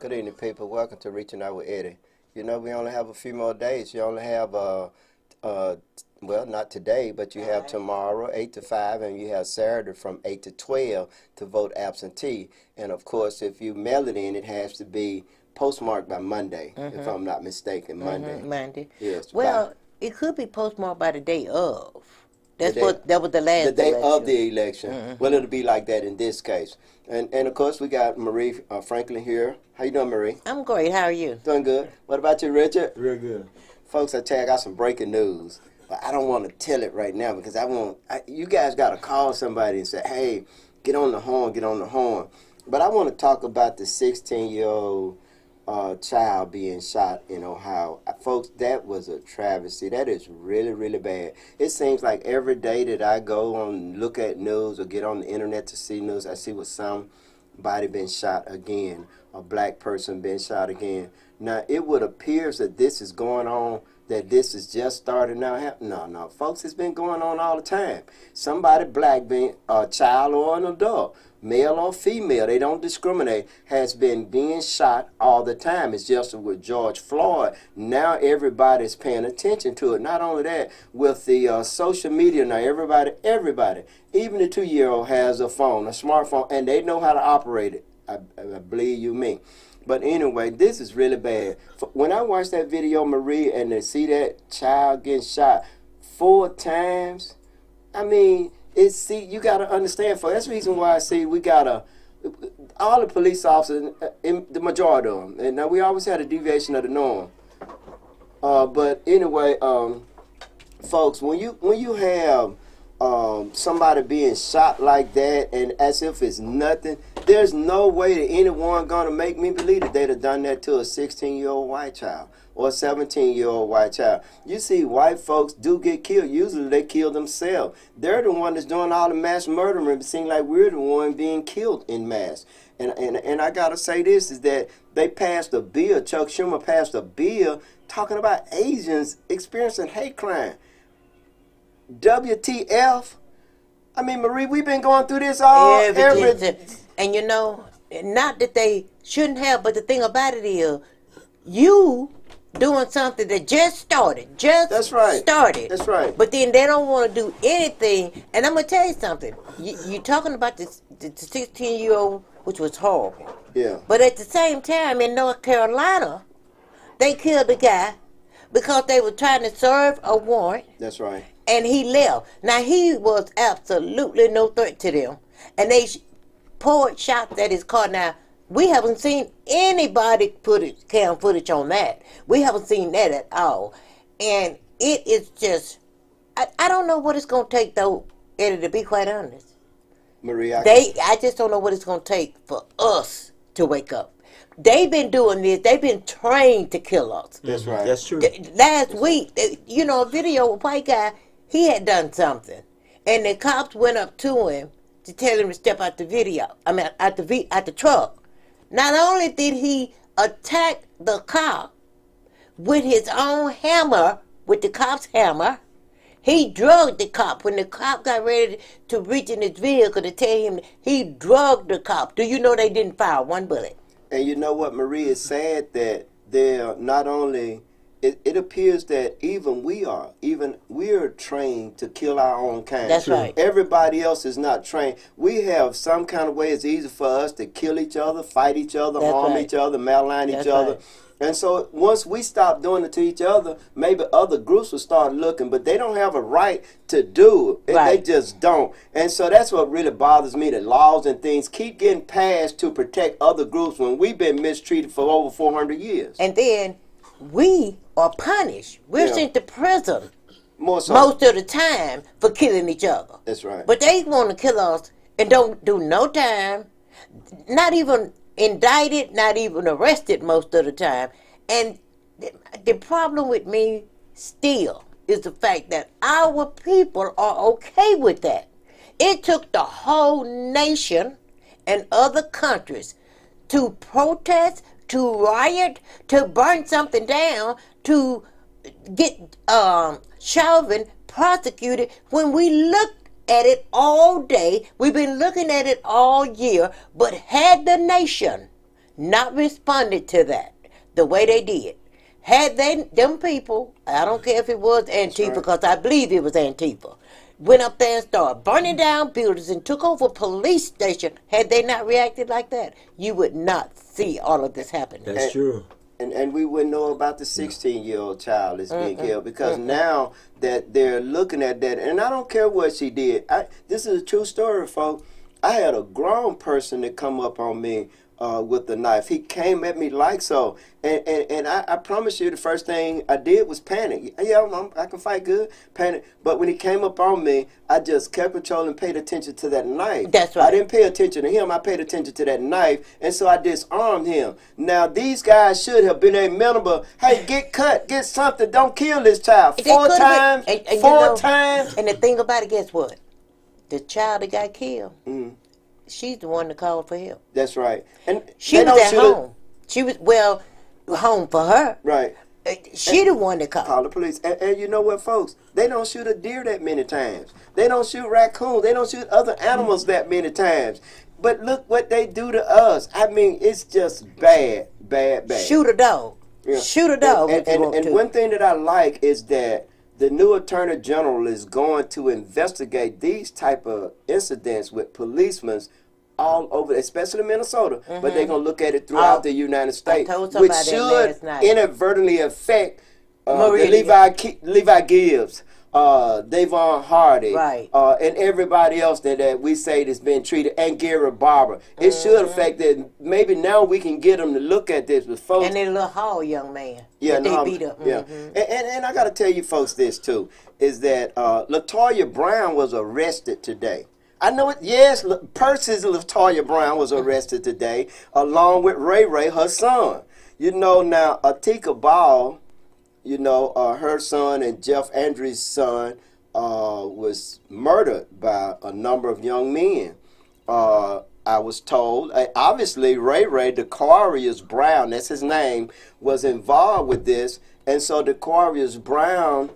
Good evening, people. Welcome to Reaching Out with Eddie. You know, we only have a few more days. You only have, uh, well, not today, but you have tomorrow, 8 to 5, and you have Saturday from 8 to 12 to vote absentee. And of course, if you mail it in, it has to be postmarked by Monday, if I'm not mistaken. Monday. Monday. Yes. Well, it could be postmarked by the day of. That's The day- that was the last the day election. of the election. Well, it'll be like that in this case. And of course, we got Marie Franklin here. How you doing, Marie? I'm great. How are you? Doing good. What about you, Richard? Real good. Folks, I tell you, I got some breaking news, but I don't want to tell it right now because you guys got to call somebody and say, hey, get on the horn, get on the horn. But I want to talk about the 16-year-old child being shot in Ohio. Folks, that was a travesty. That is really, really bad. It seems like every day that I go on, look at news or get on the internet to see news, I see with somebody been shot again, a black person been shot again. Now, it would appear that this is going on, that this is just starting now. No, folks, it's been going on all the time. Somebody black, being a child or an adult, male or female, they don't discriminate, has been being shot all the time. It's just with George Floyd. Now everybody's paying attention to it. Not only that, with the social media now, everybody, even the 2-year-old has a phone, a smartphone, and they know how to operate it. I believe you me. But anyway, this is really bad. When I watched that video, Marie, and to see that child getting shot 4 times, I mean, you got to understand. That's the reason why I see we got all the police officers, in the majority of them. And now we always had a deviation of the norm. But anyway, folks, when you have somebody being shot like that, and as if it's nothing, there's no way that anyone gonna make me believe that they'd have done that to a 16-year-old white child or a 17-year-old white child. You see, white folks do get killed. Usually they kill themselves. They're the one that's doing all the mass murdering. It seems like we're the one being killed in mass. And I gotta say this, is that they passed a bill, Chuck Schumer passed a bill talking about Asians experiencing hate crime. WTF? I mean, Marie, we've been going through this And you know, not that they shouldn't have, but the thing about it is, you doing something that just started. That's right. Started. That's right. But then they don't want to do anything. And I'm going to tell you something. You're talking about the 16-year-old, which was horrible. Yeah. But at the same time, in North Carolina, they killed a guy because they were trying to serve a warrant. That's right. And he left. Now, he was absolutely no threat to them. And they poured shots at his car. Now, we haven't seen anybody put cam footage on that. We haven't seen that at all. And it is just, I don't know what it's going to take, though, Eddie, to be quite honest. Marie, I just don't know what it's going to take for us to wake up. They've been doing this. They've been trained to kill us. That's right. That's true. Last week, a video of a white guy, he had done something. And the cops went up to him to tell him to step out the out the truck. Not only did he attack the cop with his own hammer, with the cop's hammer, he drugged the cop. When the cop got ready to reach in his vehicle to tell him, he drugged the cop. Do you know they didn't fire one bullet? And you know what, Marie, is sad that they're not only, it appears that even we're trained to kill our own kind. That's right. Everybody else is not trained. We have some kind of way it's easy for us to kill each other, fight each other, harm each other, malign each other. Right. And so once we stop doing it to each other, maybe other groups will start looking, but they don't have a right to do it. Right. They just don't. And so that's what really bothers me, that laws and things keep getting passed to protect other groups when we've been mistreated for over 400 years. And then we are punished. We're sent to prison More so. most of the time for killing each other. That's right. But they want to kill us and don't do no time, not even indicted, not even arrested most of the time. And the problem with me still is the fact that our people are okay with that. It took the whole nation and other countries to protest, to riot, to burn something down, to get Chauvin prosecuted. When we looked at it all day, we've been looking at it all year, but had the nation not responded to that the way they did, had them people, I don't care if it was Antifa, because I believe it was Antifa, went up there and started burning down buildings and took over police station, had they not reacted like that, you would not see all of this happening. That's true. And we wouldn't know about the 16-year-old child that's being killed, because now that they're looking at that, and I don't care what she did. This is a true story, folks. I had a grown person that come up on me with a knife. He came at me like so, and I promise you, the first thing I did was panic. Yeah, I can fight good, panic. But when he came up on me, I just kept control and paid attention to that knife. That's right. I didn't pay attention to him. I paid attention to that knife, and so I disarmed him. Now these guys should have been amenable. Hey, get cut, get something. Don't kill this child. Four times. Four times. And the thing about it, guess what? The child that got killed. She's the one that called for help. That's right. And she was at home. She was, home for her. Right. She the one that called. Call the police. And you know what, folks? They don't shoot a deer that many times. They don't shoot raccoons. They don't shoot other animals that many times. But look what they do to us. I mean, it's just bad, bad, bad. Shoot a dog. Yeah. Shoot a dog. And one thing that I like is that the new Attorney General is going to investigate these type of incidents with policemen all over, especially Minnesota, but they're going to look at it throughout the United States, which should inadvertently affect the Levi Gibbs, Davon Hardy, right. And everybody else that we say that's been treated, and Gary Barber. It should affect that. Maybe now we can get them to look at this with folks. And then little Hall young man. Yeah, they beat up. Yeah, and I got to tell you folks this too, is that LaToya Brown was arrested today. I know it. Yes, Percy's LaToya Brown was arrested today, along with Ray Ray, her son. You know, now Atika Ball, you know, her son and Jeff Andrews' son was murdered by a number of young men. I was told, obviously Ray Ray, Decarius Brown, that's his name, was involved with this, and so Decarius Brown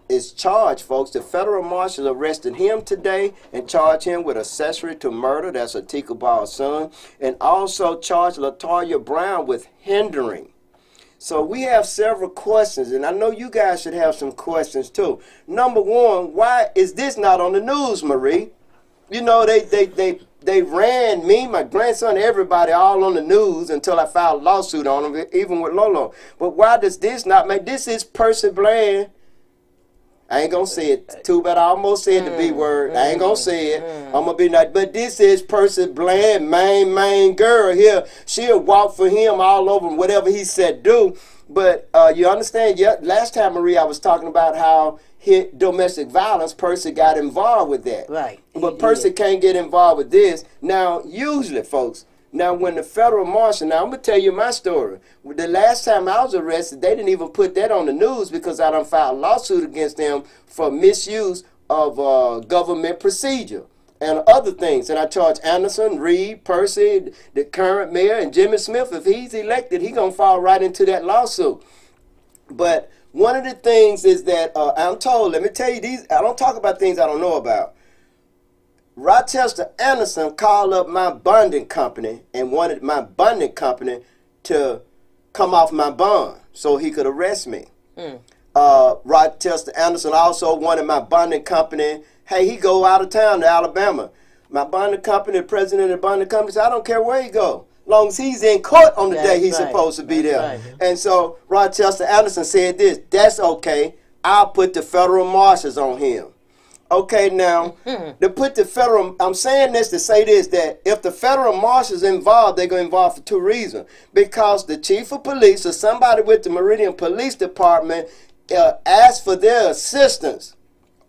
is charged, folks. The federal marshals arrested him today and charged him with accessory to murder. That's Atika Ball's son. And also charged LaToya Brown with hindering. So we have several questions, and I know you guys should have some questions too. Number one, why is this not on the news, Marie? You know, they ran me, my grandson, everybody all on the news until I filed a lawsuit on them, even with Lolo. But why does this not make, this is Percy Bland. I ain't gonna say it too bad. I almost said the B word. I ain't gonna say it. I'm gonna be nice. But this is Percy Bland, main girl here. She'll walk for him all over whatever he said do. But you understand, yeah, last time, Marie, I was talking about how domestic violence, Percy got involved with that. Right. But Percy can't get involved with this. Now, usually, folks, now when the federal marshal, now I'm going to tell you my story. The last time I was arrested, they didn't even put that on the news because I done filed a lawsuit against them for misuse of government procedure and other things. And I charged Anderson, Reed, Percy, the current mayor, and Jimmy Smith. If he's elected, he's going to fall right into that lawsuit. But one of the things is that I'm told, let me tell you these, I don't talk about things I don't know about. Rochester Anderson called up my bonding company and wanted my bonding company to come off my bond so he could arrest me. Rochester Anderson also wanted my bonding company, hey, he go out of town to Alabama. My bonding company, the president of the bonding company said, I don't care where he go, long as he's in court on the day he's supposed to be there. Right. And so Rochester Anderson said this, that's okay, I'll put the federal marshals on him. Okay, now, to put the federal, I'm saying this to say this, that if the federal marshals involved, they're going to involve for two reasons. Because the chief of police or somebody with the Meridian Police Department asked for their assistance,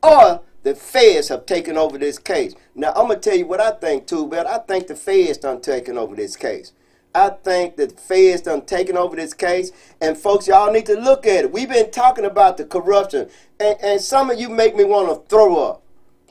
or the feds have taken over this case. Now, I'm going to tell you what I think, too, but I think the feds done taken over this case. I think that the feds done taken over this case, and folks, y'all need to look at it. We've been talking about the corruption, and some of you make me want to throw up.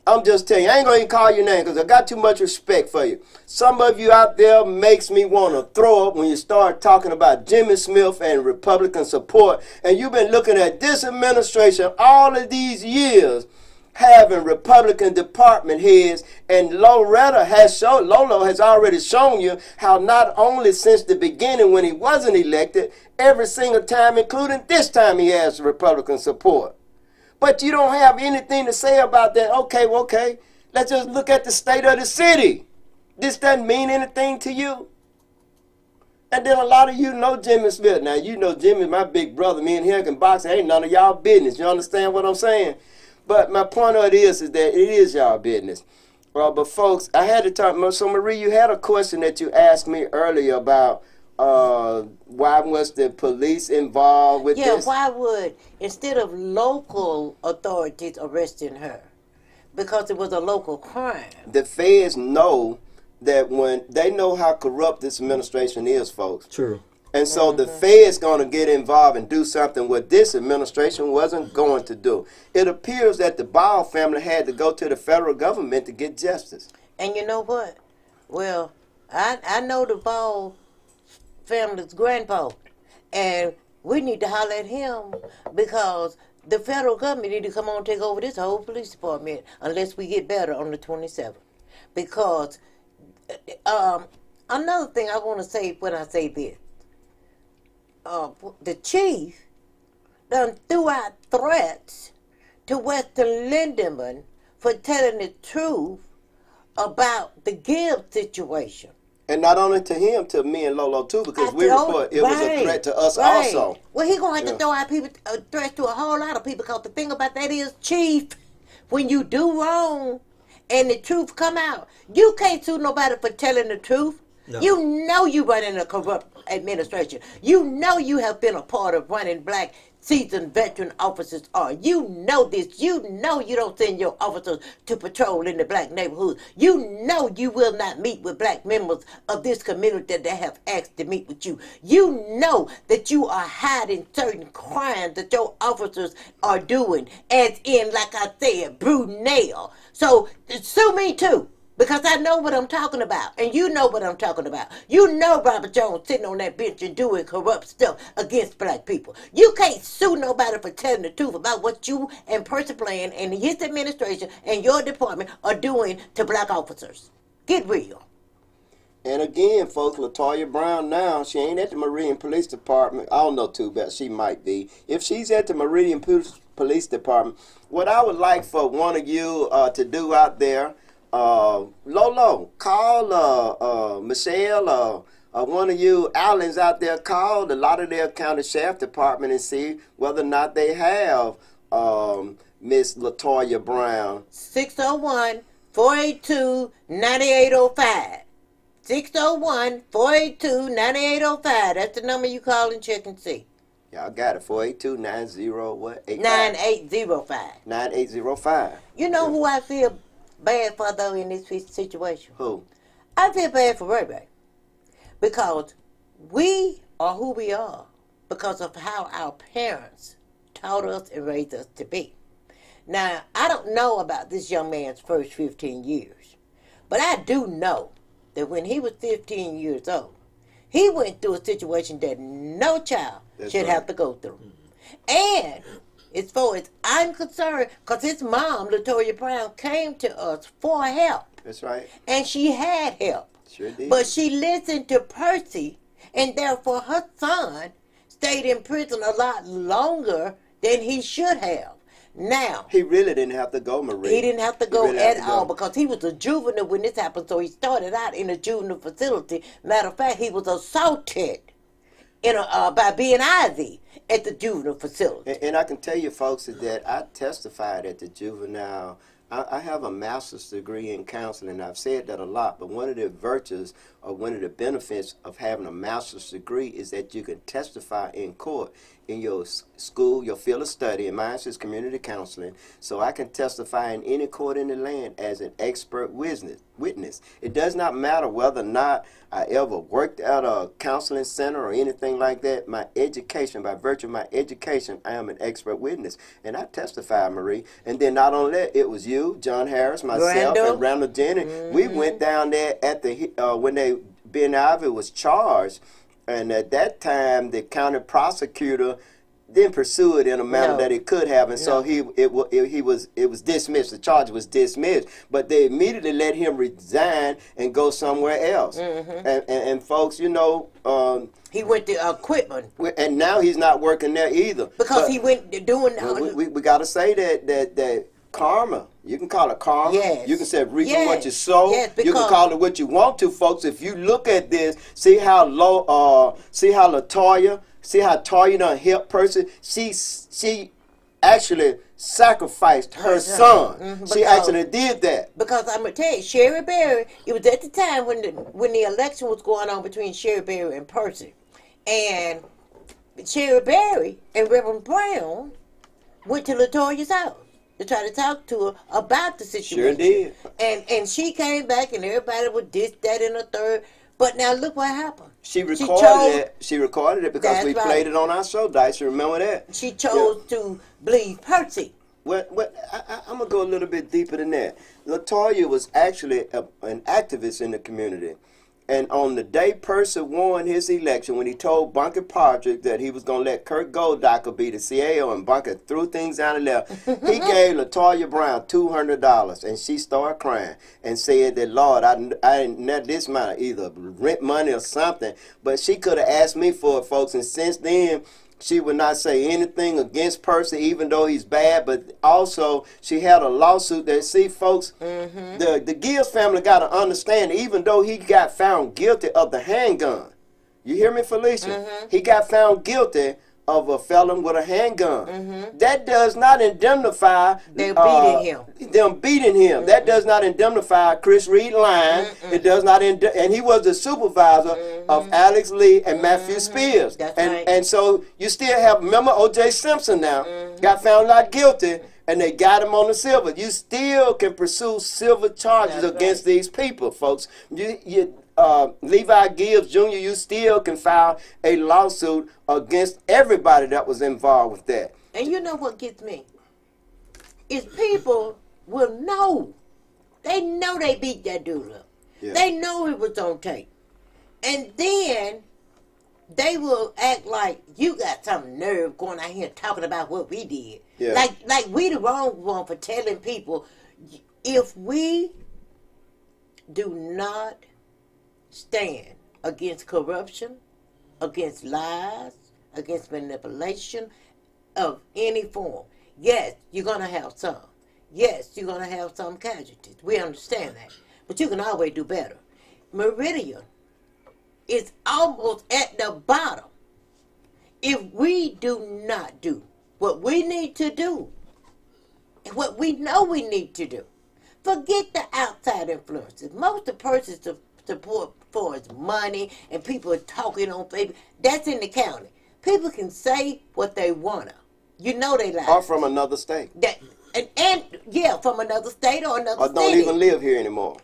I'm just telling you, I ain't going to even call your name because I got too much respect for you. Some of you out there makes me want to throw up when you start talking about Jimmy Smith and Republican support, and you've been looking at this administration all of these years having Republican department heads, and Lolo has already shown you how not only since the beginning when he wasn't elected, every single time, including this time, he has Republican support. But you don't have anything to say about that. Okay, let's just look at the state of the city. This doesn't mean anything to you. And then a lot of you know Jimmy Smith. Now, you know Jimmy, my big brother. Me and him can box. Ain't none of y'all business. You understand what I'm saying? But my point of it is that it is y'all business. But folks, I had to talk. So Marie, you had a question that you asked me earlier about why was the police involved with this? Yeah, why would, instead of local authorities arresting her, because it was a local crime. The feds know that when they know how corrupt this administration is, folks. True. And so the Fed's going to get involved and do something what this administration wasn't going to do. It appears that the Ball family had to go to the federal government to get justice. And you know what? Well, I know the Ball family's grandpa, and we need to holler at him because the federal government need to come on and take over this whole police department unless we get better on the 27th. Because another thing I want to say when I say this, the chief done threw out threats to Weston Lindemann for telling the truth about the Gibbs situation. And not only to him, to me and Lolo too, because we report it was a threat to us also. Well, he gonna have to throw out people threats to a whole lot of people, because the thing about that is, chief, when you do wrong and the truth come out, you can't sue nobody for telling the truth. No. You know you running a corrupt administration. You know you have been a part of running black seasoned veteran officers are. You know this. You know you don't send your officers to patrol in the black neighborhoods. You know you will not meet with black members of this community that have asked to meet with you. You know that you are hiding certain crimes that your officers are doing, as in, like I said, Brunel. So sue me too. Because I know what I'm talking about, and you know what I'm talking about. You know Robert Jones sitting on that bench and doing corrupt stuff against black people. You can't sue nobody for telling the truth about what you and Percy Plan and his administration and your department are doing to black officers. Get real. And again, folks, LaToya Brown now, she ain't at the Meridian Police Department. I don't know too bad. She might be. If she's at the Meridian Police Department, what I would like for one of you to do out there, Lolo, call Michelle, one of you Allens out there, call the Lauderdale County Sheriff Department and see whether or not they have Miss LaToya Brown. 601-482-9805. 601-482-9805. That's the number you call and check and see. Y'all got it. 482-90 what? 9805. 9805. You know who I feel bad for, though, in this situation? Who? I feel bad for Ray Ray. Because we are who we are because of how our parents taught us and raised us to be. Now, I don't know about this young man's first 15 years, but I do know that when he was 15 years old, he went through a situation that no child should have to go through. And as far as I'm concerned, because his mom, LaToya Brown, came to us for help. That's right. And she had help. Sure did. But she listened to Percy, and therefore her son stayed in prison a lot longer than he should have. Now, he really didn't have to go, Marie. He didn't have to go at all because he was a juvenile when this happened. So he started out in a juvenile facility. Matter of fact, he was assaulted by being Ivy at the juvenile facility. And I can tell you, folks, that I testified at the juvenile. I have a master's degree in counseling. I've said that a lot, but one of the virtues or one of the benefits of having a master's degree is that you can testify in court in your school, your field of study. And mine is community counseling. So I can testify in any court in the land as an expert witness. It does not matter whether or not I ever worked at a counseling center or anything like that. My education, by virtue of my education, I am an expert witness. And I testify, Marie. And then not only that, it was you, John Harris, myself, and Randall Jennings. Mm-hmm. We went down there at the when Ben Ivy was charged. And at that time, the county prosecutor didn't pursue it in a manner No. that it could have, and so No. it was dismissed. The charge was dismissed, but they immediately let him resign and go somewhere else. And folks, you know, He went to equipment and now he's not working there either because But- he went to doing. well, we got to say that karma. You can call it karma. Yes. You can say reaping Yes. what you sow. Yes, You can because- call it what you want to, folks. If you look at this, see how Latoya, see how Toya done help person. She actually sacrificed her son. She because- actually did that. Because I'm gonna tell you, Sherry Berry. It was at the time when the election was going on between Sherry Berry and Percy, and Sherry Berry and Reverend Brown went to Latoya's house to try to talk to her about the situation. Sure did. And she came back, and everybody was this, that, and the third. But now look what happened. She chose- recorded it. She recorded it because That's we right. played it on our show, Dice. You remember that? She chose to believe Percy. I'm gonna go a little bit deeper than that. Latoya was actually an activist in the community, and on the day Percy won his election, when he told Bunker Partridge that he was gonna let Kurt Goldacker be the CAO, and Bunker threw things down and left, he gave Latoya Brown $200, and she started crying and said that, Lord, I didn't net this amount, either rent money or something, but she could have asked me for it, folks, and since then. She would not say anything against Percy, even though he's bad. But also, she had a lawsuit that, see, folks, the Gibbs family got to understand, even though he got found guilty of the handgun. You hear me, Felicia? He got found guilty of a felon with a handgun. That does not indemnify They're beating him. them beating him. That does not indemnify Chris Reed lying. It does not, and he was the supervisor of Alex Lee and Matthew Spears. That's and right. and so you still have, remember O.J. Simpson now got found not guilty, and they got him on the silver. You still can pursue silver charges That's against right. these people, folks. Levi Gibbs Jr., you still can file a lawsuit against everybody that was involved with that. And you know what gets me? Is people will know. They know they beat that dude up. Yeah. They know it was on tape. And then they will act like you got some nerve going out here talking about what we did. Yeah. Like we the wrong one for telling people, if we do not stand against corruption, against lies, against manipulation of any form, yes, you're going to have some. Yes, you're going to have some casualties. We understand that. But you can always do better. Meridian is almost at the bottom. If we do not do what we need to do, and what we know we need to do, forget the outside influences. Most of the persons support for is money and people are talking on Facebook. That's in the county. People can say what they wanna. You know they lie. Or from another state. And yeah, from another state or another Or city. don't even live here anymore.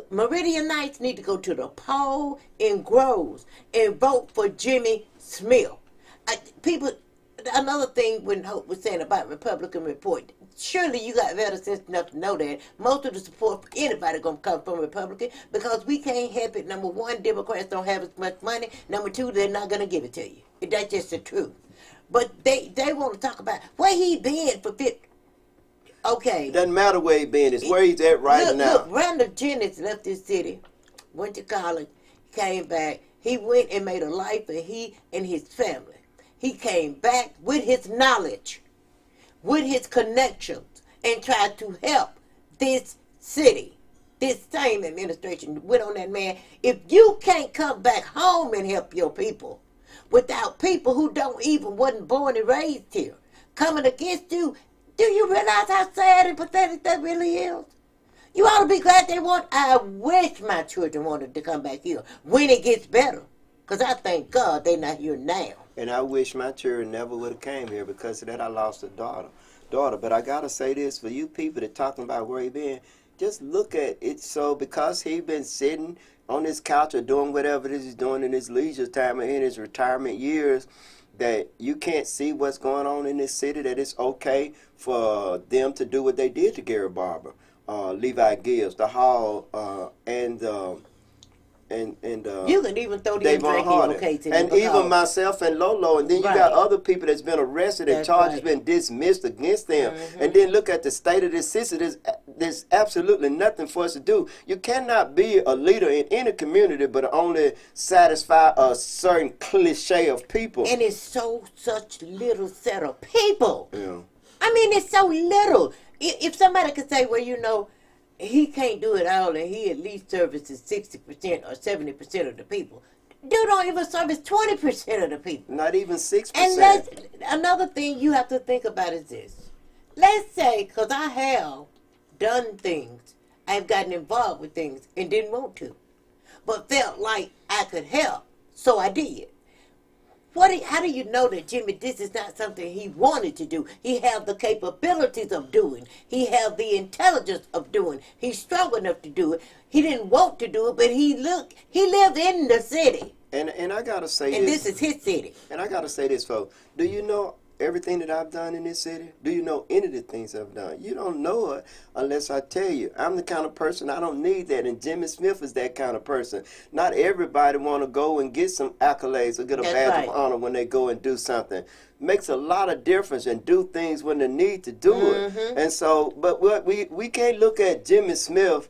Meridianites need to go to the poll in Groves and vote for Jimmy Smith. Another thing when Hope was saying about Republican report, surely you got better sense enough to know that most of the support for anybody going to come from Republican because we can't help it. Number one, Democrats don't have as much money. Number two, they're not going to give it to you. That's just the truth. But they want to talk about where he been for 50. Okay. It doesn't matter where he been. It's where he's at right now. Look, Randall Jennings left this city, went to college, came back. He went and made a life for he and his family. He came back with his knowledge, with his connections, and tried to help this city. This same administration went on that man. If you can't come back home and help your people without people who wasn't born and raised here coming against you, do you realize how sad and pathetic that really is? You ought to be glad they want. I wish my children wanted to come back here when it gets better. Because I thank God they're not here now. And I wish my children never would have came here because of that I lost a daughter. But I got to say this, for you people that talking about where he been, just look at it. So because he been sitting on his couch or doing whatever it is he's doing in his leisure time or in his retirement years, that you can't see what's going on in this city, that it's okay for them to do what they did to Gary Barber, Levi Gibbs, the Hall, and You can even throw the Davon Harden. case in And there even myself and Lolo, and then you got other people that's been arrested and charges been dismissed against them. And then look at the state of this system. There's absolutely nothing for us to do. You cannot be a leader in any community but only satisfy a certain cliche of people. And it's such little set of people. Yeah. I mean, it's so little. If somebody could say, well, you know, he can't do it all and he at least services 60% or 70% of the people. Dude don't even service 20% of the people. Not even 6%. And another thing you have to think about is this. Let's say, because I have done things, I've gotten involved with things and didn't want to, but felt like I could help, so I did. How do you know that, Jimmy, this is not something he wanted to do? He have the capabilities of doing. He have the intelligence of doing. He's strong enough to do it. He didn't want to do it, but he lived in the city. And I gotta say this. And this is his city. And I gotta say this, folks. Do you know everything that I've done in this city? Do you know any of the things I've done? You don't know it unless I tell you. I'm the kind of person, I don't need that, and Jimmy Smith is that kind of person. Not everybody want to go and get some accolades or get a badge of honor when they go and do something. Makes a lot of difference and do things when they need to do it. And so, but what we can't look at Jimmy Smith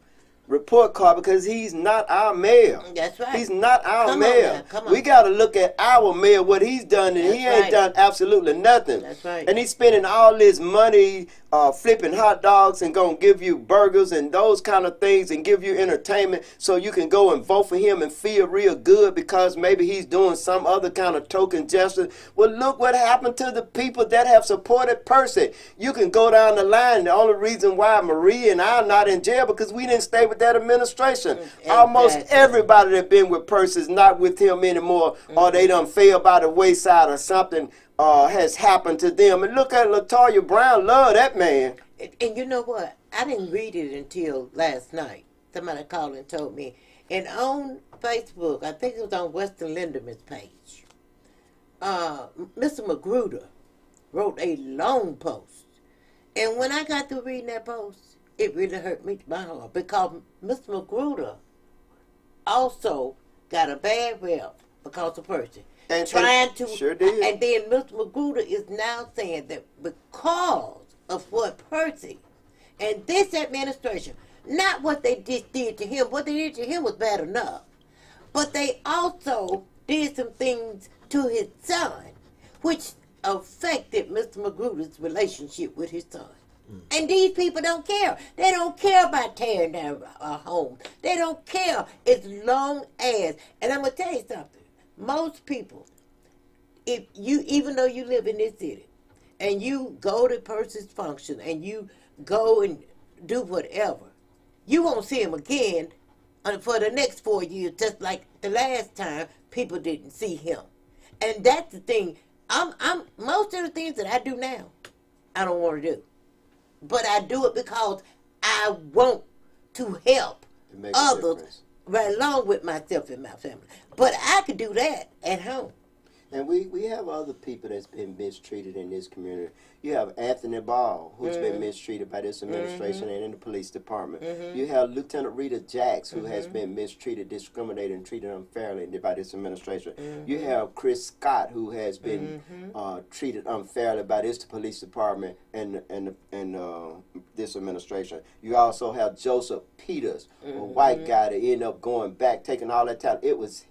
report card because he's not our mayor. That's right. He's not our Come mayor. on, come on. We got to look at our mayor, what he's done, and he ain't done absolutely nothing. That's right. And he's spending all his money flipping hot dogs and going to give you burgers and those kind of things and give you entertainment so you can go and vote for him and feel real good because maybe he's doing some other kind of token gesture. Well, look what happened to the people that have supported Percy. You can go down the line. The only reason why Marie and I are not in jail because we didn't stay with that administration. Almost everybody that been with Percy is not with him anymore, or they done fell by the wayside or something has happened to them. And look at LaToya Brown, love that man. And you know what? I didn't read it until last night. Somebody called and told me. And on Facebook, I think it was on Weston Linderman's page, Mr. Magruder wrote a long post. And when I got through reading that post, it really hurt me to my heart because Mr. Magruder also got a bad rep because of Percy. Sure did. And then Mr. Magruder is now saying that because of what Percy and this administration, not what they just did to him, what they did to him was bad enough, but they also did some things to his son, which affected Mr. Magruder's relationship with his son. And these people don't care. They don't care about tearing down a home. They don't care as long as, and I'm going to tell you something. Most people, if you, even though you live in this city, and you go to Percy's function, and you go and do whatever, you won't see him again for the next 4 years, just like the last time people didn't see him. And that's the thing. I'm most of the things that I do now, I don't want to do. But I do it because I want to help others right along with myself and my family. But I could do that at home. And we have other people that's been mistreated in this community. You have Anthony Ball, who's been mistreated by this administration and in the police department. You have Lieutenant Rita Jacks, who has been mistreated, discriminated, and treated unfairly by this administration. You have Chris Scott, who has been treated unfairly by this police department and this administration. You also have Joseph Peters, a white guy that ended up going back, taking all that time. It was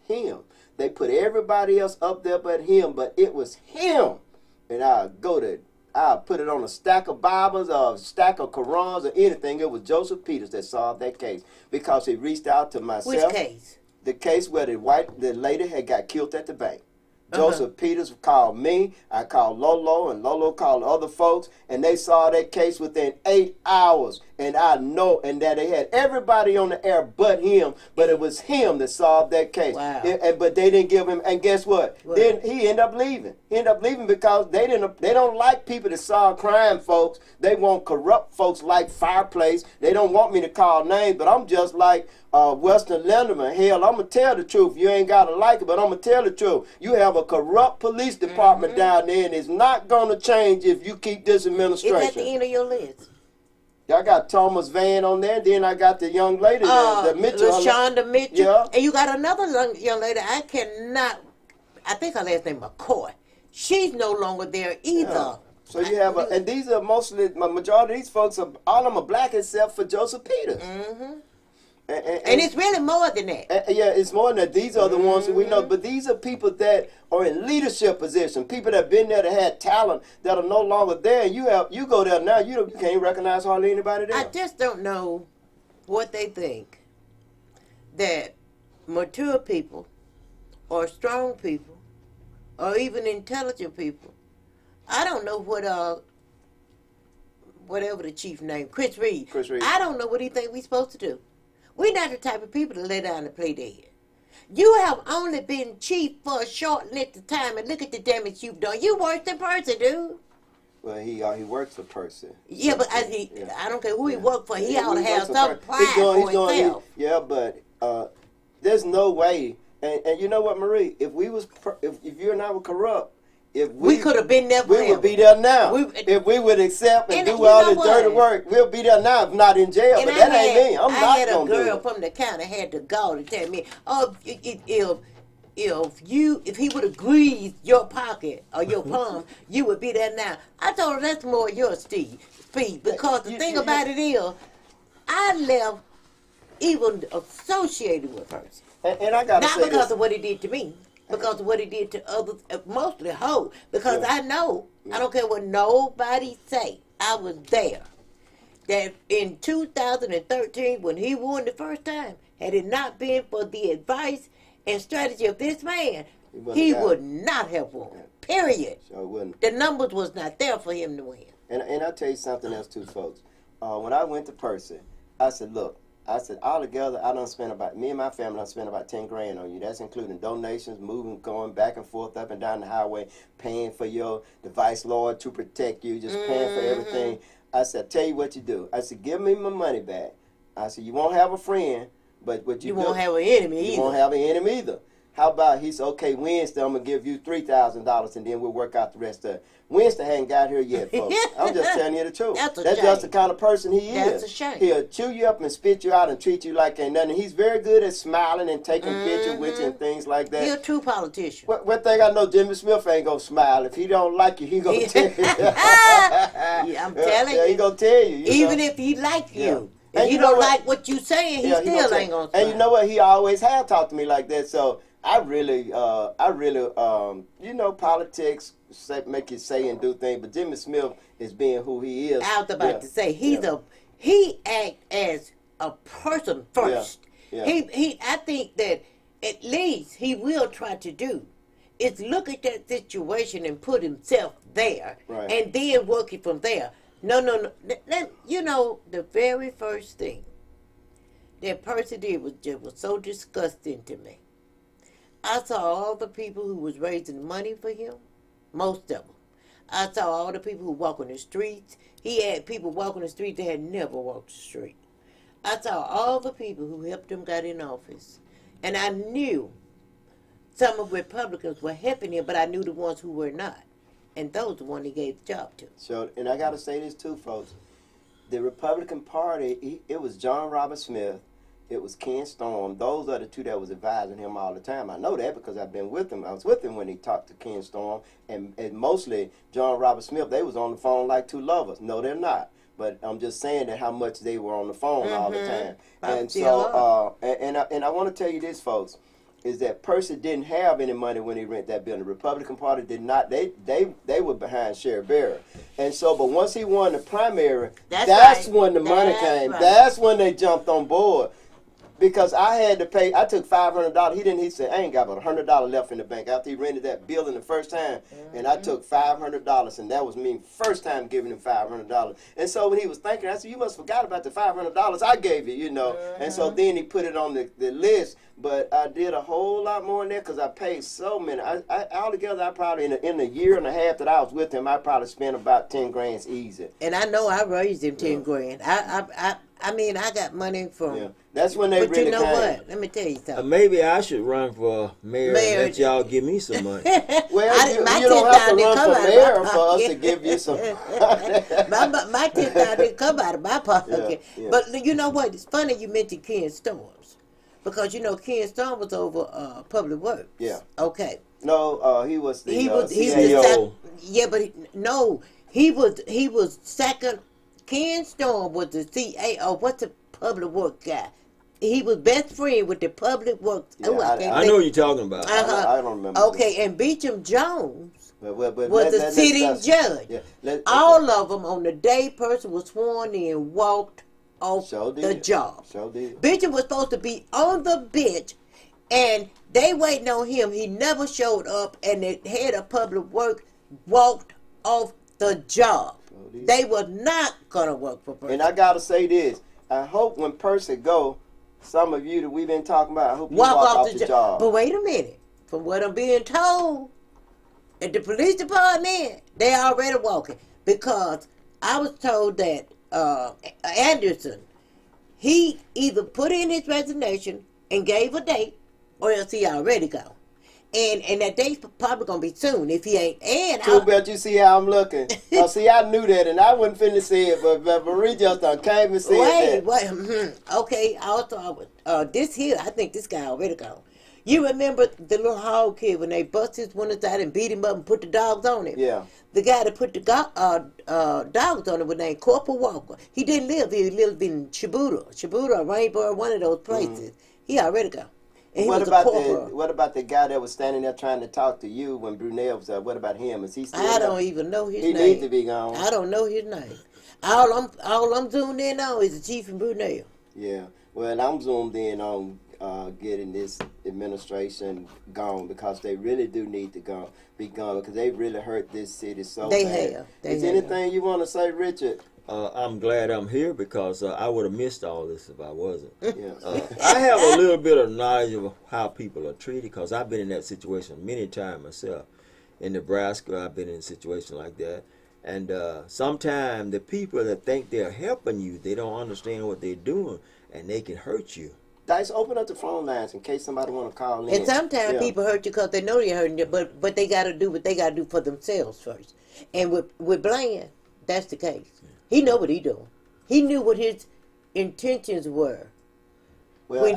him. They put everybody else up there but him, but it was him. And I'll put it on a stack of Bibles or a stack of Qurans or anything. It was Joseph Peters that solved that case because he reached out to myself. Which case? The case where the lady had got killed at the bank. Joseph Peters called me, I called Lolo, and Lolo called other folks, and they saw that case within 8 hours. And I know, and that they had everybody on the air but him, but it was him that solved that case. Wow. But they didn't give him, and guess what? Then he ended up leaving. He ended up leaving because they don't like people that solve crime, folks. They want corrupt folks like Fireplace. They don't want me to call names, but I'm just like Weston Linderman. Hell, I'm going to tell the truth. You ain't got to like it, but I'm going to tell the truth. You have a corrupt police department down there, and it's not going to change if you keep this administration. Is that the end of your list? I got Thomas Van on there. Then I got the young lady, the Mitchell. LaShonda Mitchell. Yeah. And you got another young lady. I think her last name McCoy. She's no longer there either. Yeah. So you have, and these are mostly, majority of these folks, all of them are black except for Joseph Peters. Mm-hmm. And it's really more than that. Yeah, it's more than that. These are the ones that we know, but these are people that are in leadership positions, people that have been there, that had talent, that are no longer there. And you go there now, you can't recognize hardly anybody there. I just don't know what they think that mature people or strong people or even intelligent people. I don't know what whatever the chief name, Chris Reed. I don't know what he think we supposed to do. We're not the type of people to lay down and play dead. You have only been chief for a short length of time, and look at the damage you've done. You worse than Percy, dude. Well, he works for Percy. Yeah, but I don't care who he worked for. He ought to have some pride for himself. Yeah, but there's no way. And you know what, Marie? If you and I were corrupt, we could have been there forever. We would be there now. If we would accept and do all this dirty work, we'll be there now, if not in jail. But that ain't me. I'm not going to do it. I had a girl from the county had the gall to tell me, oh, if he would have greased your pocket or your palm, you would be there now. I told her that's more your speed. Because the thing about it is, I left even associated with her. And I got to say not because of what he did to me. Because of what he did to others, mostly Ho. Because I know, I don't care what nobody say, I was there. That in 2013, when he won the first time, had it not been for the advice and strategy of this man, he would not have won. Period. Sure wouldn't. The numbers was not there for him to win. And I'll tell you something else too, folks. When I went to Percy, I said, look, all together, me and my family done spent about 10 grand on you. That's including donations, moving, going back and forth up and down the highway, paying for your device lord to protect you, just paying for everything. I said, tell you what you do. I said, give me my money back. I said, you won't have a friend, but what you won't have an enemy either. You won't have an enemy either. How about, he said, okay, Wednesday, I'm going to give you $3,000 and then we'll work out the rest of it. Wednesday hadn't got here yet, folks. I'm just telling you the truth. That's just the kind of person he is. That's a shame. He'll chew you up and spit you out and treat you like ain't nothing. He's very good at smiling and taking pictures with you and things like that. He's a true politician. One thing I know, Jimmy Smith ain't going to smile. If he don't like you, he going to tell you. Yeah, I'm telling you. He going to tell you. Even if he like you. If you don't like what you saying, he still ain't going to smile. And you know what? He always have talked to me like that. So I really, politics make you say and do things, but Jimmy Smith is being who he is. I was about to say he act as a person first. Yeah. I think that at least he will try to do is look at that situation and put himself there, and then work it from there. No. The very first thing that Percy did was so disgusting to me. I saw all the people who was raising money for him, most of them. I saw all the people who walk on the streets. He had people walking the street that had never walked the street. I saw all the people who helped him got in office. And I knew some of Republicans were helping him, but I knew the ones who were not. And those the one he gave the job to. So, and I got to say this too, folks. The Republican Party, it was John Robert Smith, it was Ken Storm. Those are the two that was advising him all the time. I know that because I've been with him. I was with him when he talked to Ken Storm. And mostly John Robert Smith, they was on the phone like two lovers. No, they're not. But I'm just saying that how much they were on the phone all the time. And so, and I want to tell you this, folks, is that Percy didn't have any money when he rented that building. The Republican Party did not. They were behind Sherry Berry. And so, but once he won the primary, that's when the money came. That's when they jumped on board. Because I had to pay, I took $500. He said, I ain't got but $100 left in the bank after he rented that building the first time. And I took $500, and that was me first time giving him $500. And so when he was thinking, I said, you must have forgot about the $500 I gave you, And so then he put it on the list. But I did a whole lot more than that because I paid so many. Altogether, I probably in a year and a half that I was with him, I probably spent about 10 grand easy. And I know I raised him 10 grand. I mean, I got money from. Yeah, that's when they But really you know came. what? Let me tell you something. Maybe I should run for mayor and let y'all give me some money. Well, my you don't have to $10,000 didn't run come for out of mayor my for us to pocket. give you some. my $10,000 didn't come out of my pocket. Yeah. But you know what? It's funny you mentioned Ken Storms. Because, you know, Ken Storm was over Public Works. Yeah. Okay. No, he was the He was the CEO. yeah, but he was second. Ken Storm was the CAO. What's the Public Works guy? He was best friend with the Public Works. Yeah, I know what you're talking about. I don't remember. Okay, and Beecham Jones But was the sitting judge. Yeah, All of them on the day person was sworn in walked off the job. So did. Beecham was supposed to be on the bench, and they waiting on him. He never showed up, and the head of Public Works walked off the job. They were not gonna work for Percy. And I gotta say this: I hope when Percy go, some of you that we've been talking about, I hope you walk off the job. But wait a minute. From what I'm being told, at the police department, they already walking because I was told that Anderson, he either put in his resignation and gave a date, or else he already gone. And that date's probably gonna be soon if he ain't. And Too bad you see how I'm looking. See, I knew that, and I wasn't finna say it, but Marie just done came and said that. Wait. Okay. Also, this here, I think this guy already gone. You remember the little hog kid when they bust his windows out and beat him up and put the dogs on him? Yeah. The guy that put the dogs on him was named Corporal Walker. He didn't live here. He lived in Shibuya, Rainbow, one of those places. He already gone. And he What was about a corporal. what about the guy that was standing there trying to talk to you when Brunel was there? What about him? Is he still I there? don't even know his He name. needs to be gone. I don't know his name. All I'm zoomed in on is the chief in Brunel. Yeah. Well, I'm zoomed in on getting this administration gone because they really do need to be gone because they really hurt this city so They bad. have. Is anything you want to say, Richard? I'm glad I'm here because I would have missed all this if I wasn't. Yeah. I have a little bit of knowledge of how people are treated because I've been in that situation many times myself. In Nebraska, I've been in a situation like that. And sometimes the people that think they're helping you, they don't understand what they're doing, and they can hurt you. Dice, open up the phone lines in case somebody want to call in. And sometimes people hurt you because they know they're hurting you, but they got to do what they got to do for themselves first. And with Bland, that's the case. He know what he doing. He knew what his intentions were when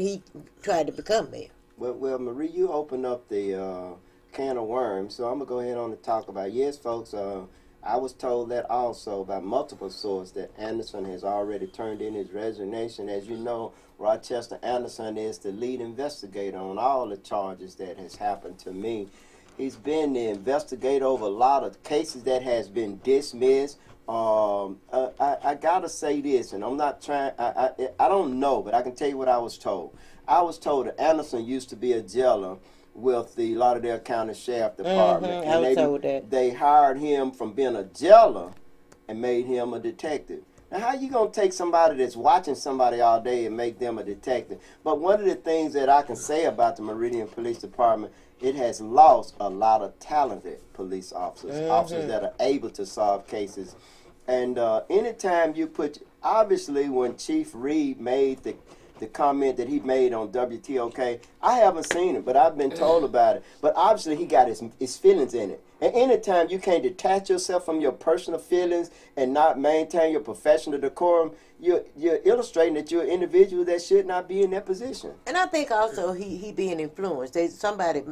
he tried to become mayor. Well, Marie, you opened up the can of worms, so I'm gonna go ahead on and talk about. Yes, folks. I was told that also by multiple sources that Anderson has already turned in his resignation. As you know, Rochester Anderson is the lead investigator on all the charges that has happened to me. He's been the investigator over a lot of cases that has been dismissed. I gotta say this, and I'm not trying. I don't know, but I can tell you what I was told. I was told that Anderson used to be a jailer with the Lauderdale County Sheriff Department. I was told that. They hired him from being a jailer and made him a detective. Now, how you gonna take somebody that's watching somebody all day and make them a detective? But one of the things that I can say about the Meridian Police Department, it has lost a lot of talented police officers, officers that are able to solve cases. And anytime you obviously when Chief Reed made the comment that he made on WTOK, I haven't seen it, but I've been told about it. But obviously he got his feelings in it. And anytime you can't detach yourself from your personal feelings and not maintain your professional decorum, you're illustrating that you're an individual that should not be in that position. And I think also he being influenced. Somebody,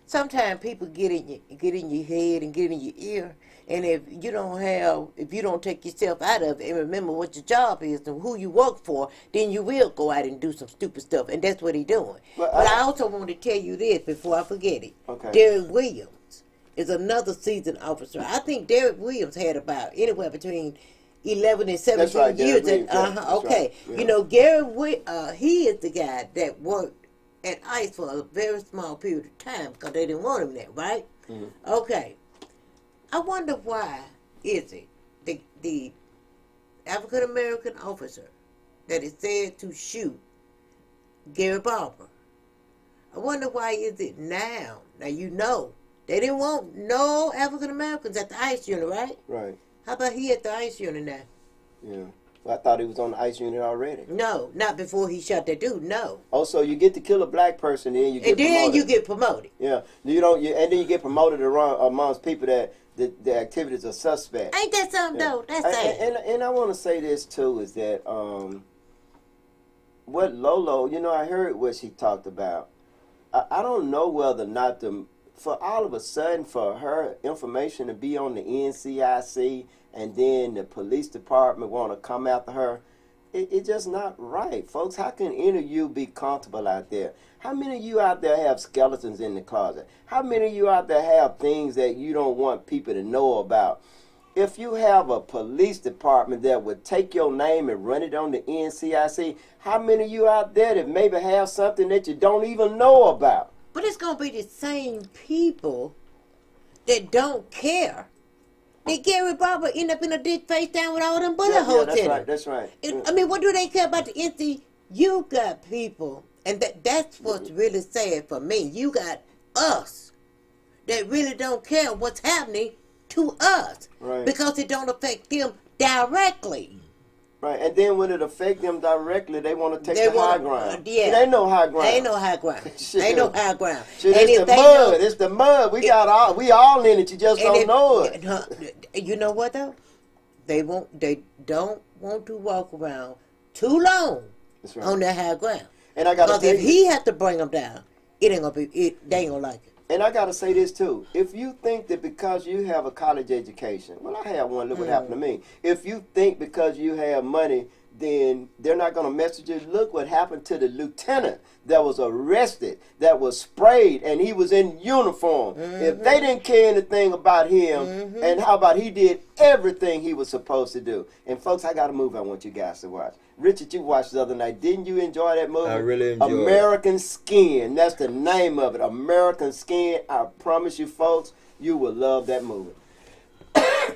sometimes people get in your head and get in your ear. And if you don't take yourself out of it and remember what your job is and who you work for, then you will go out and do some stupid stuff. And that's what he's doing. But I also want to tell you this before I forget it. Okay. Derek Williams is another seasoned officer. I think Derek Williams had about anywhere between 11 and 17 That's right, years. Derek Williams, that's Okay. right, yeah. Gary, he is the guy that worked at ICE for a very small period of time because they didn't want him there, right? Mm-hmm. Okay. I wonder why is it the African American officer that is said to shoot Gary Barber. I wonder why is it now? Now you know they didn't want no African Americans at the ICE unit, right? Right. How about he at the ICE unit now? Yeah. Well, I thought he was on the ICE unit already. No, not before he shot that dude. No. Oh, so you get to kill a black person, then you get And then promoted. you get promoted. Yeah. You don't. And then you get promoted around amongst people that the activities are suspect. Ain't that something though? That's sad. And I want to say this too is that what Lolo, I heard what she talked about. I don't know whether or not for all of a sudden for her information to be on the NCIC and then the police department want to come after her, it's just not right, folks. How can any of you be comfortable out there? How many of you out there have skeletons in the closet? How many of you out there have things that you don't want people to know about? If you have a police department that would take your name and run it on the NCIC, how many of you out there that maybe have something that you don't even know about? But it's gonna be the same people that don't care. That Gary Barber end up in a ditch face down with all them bullet holes that's in right. him. That's right. I mean, what do they care about the NC? You got people, and that's what's really sad for me. You got us that really don't care what's happening to us, Right. because it don't affect them directly. Right, and then when it affect them directly, they want to take They the high wanna- ground. yeah. It ain't no high ground. Ain't no high ground. Shit. Ain't no high ground. Shit, And it's if the they mud. don't- It's the mud. We all in it. You just And don't if- know it. You know what though? They don't want to walk around too long That's right. on that high ground. And I gotta Because tell if you, he has to bring them down, it ain't gonna be. They ain't gonna like it. and I gotta say this too. If you think that because you have a college education, well, I had one. Look what happened to me. If you think because you have money, then they're not gonna message you. Look what happened to the lieutenant that was arrested, that was sprayed, and he was in uniform. If they didn't care anything about him, and how about he did everything he was supposed to do? And folks, I got a movie I want you guys to watch. Richard, you watched the other night. Didn't you enjoy that movie? I really enjoyed it. American Skin. That's the name of it. American Skin. I promise you, folks, you will love that movie.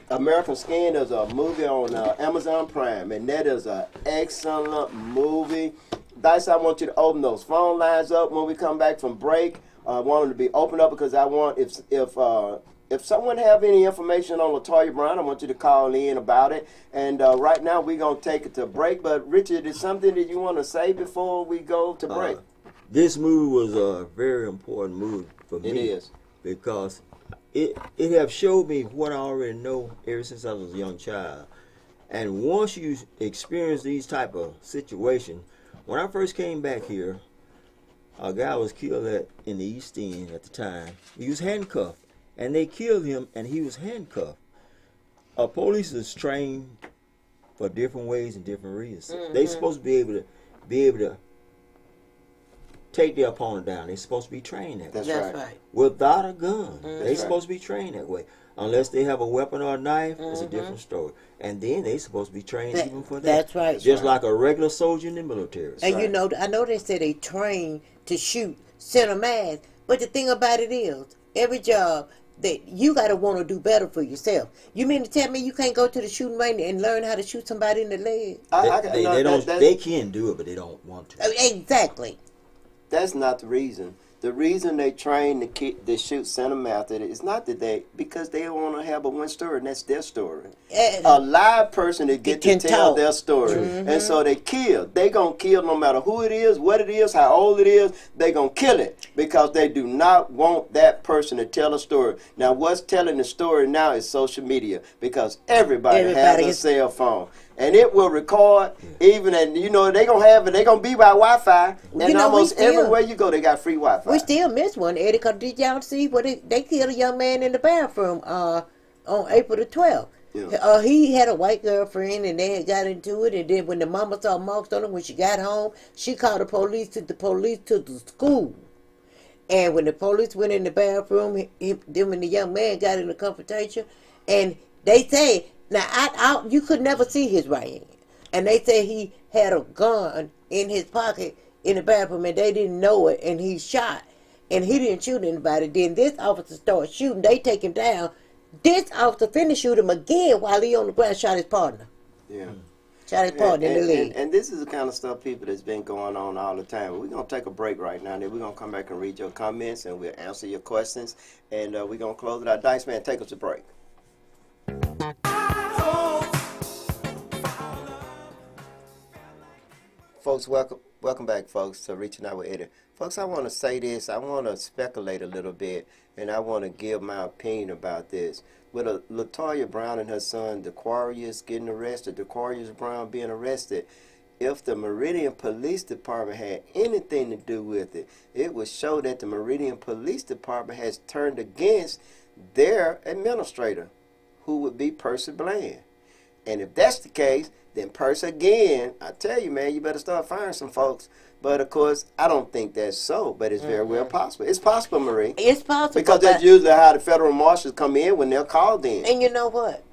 American Skin is a movie on Amazon Prime, and that is an excellent movie. Dice, I want you to open those phone lines up when we come back from break. I want them to be opened up because I want, if someone have any information on LaToya Brown, I want you to call in about it. And right now we're going to take it to break. But Richard, is something that you want to say before we go to break? This movie was a very important movie for me. It is. Because it have showed me what I already know ever since I was a young child. And once you experience these type of situations, when I first came back here, a guy was killed in the East End at the time. He was handcuffed, and they killed him, and he was handcuffed. Police is trained for different ways and different reasons. They supposed to be able to take their opponent down. They're supposed to be trained that way. That's right. Without a gun. They're right. supposed to be trained that way. Unless they have a weapon or a knife, it's a different story. And then they supposed to be trained even for that. That's right. Just like a regular soldier in the military. And you know, I know they say they train to shoot center mass, but the thing about it is, every job that you gotta want to do better for yourself. You mean to tell me you can't go to the shooting range and learn how to shoot somebody in the leg? They can do it, but they don't want to. Exactly. That's not the reason. The reason they train to shoot center method is not that because they want to have a one story, and that's their story. A live person that get to can tell talk. their story, and so they kill. They gonna kill no matter who it is, what it is, how old it is. They gonna kill it because they do not want that person to tell a story. Now, what's telling the story now is social media because everybody has a cell phone. And it will record even, and you know they gonna have it. They gonna be by Wi-Fi, and almost everywhere you go, they got free Wi-Fi. We still miss one, Eddie. Cause did y'all see what they killed a young man in the bathroom on April the 12th? Yeah. He had a white girlfriend, and they had got into it. And then when the mama saw marks on him, when she got home, she called the police to the school. And when the police went in the bathroom, then when the young man got in a confrontation, and they say. Now, you could never see his right hand. And they say he had a gun in his pocket in the bathroom, and they didn't know it, and he shot. And he didn't shoot anybody. Then this officer started shooting. They take him down. This officer finished shoot him again while he on the ground shot his partner. Yeah. Charlie Parton in the league. And this is the kind of stuff, people, that's been going on all the time. We're going to take a break right now, and then we're going to come back and read your comments, and we'll answer your questions, and we're going to close it out. Dice Man, take us to break. Folks, welcome back, folks, to Reaching Out with Eddie. Folks, I want to say this. I want to speculate a little bit, and I want to give my opinion about this. With LaToya Brown and her son, Dequarius, getting arrested, Dequarius Brown being arrested, if the Meridian Police Department had anything to do with it, it would show that the Meridian Police Department has turned against their administrator, who would be Percy Bland. And if that's the case, then Percy again, I tell you, man, you better start firing some folks. But, of course, I don't think that's so, but it's very well possible. It's possible, Marie. It's possible. Because that's usually how the federal marshals come in when they're called in. And you know what?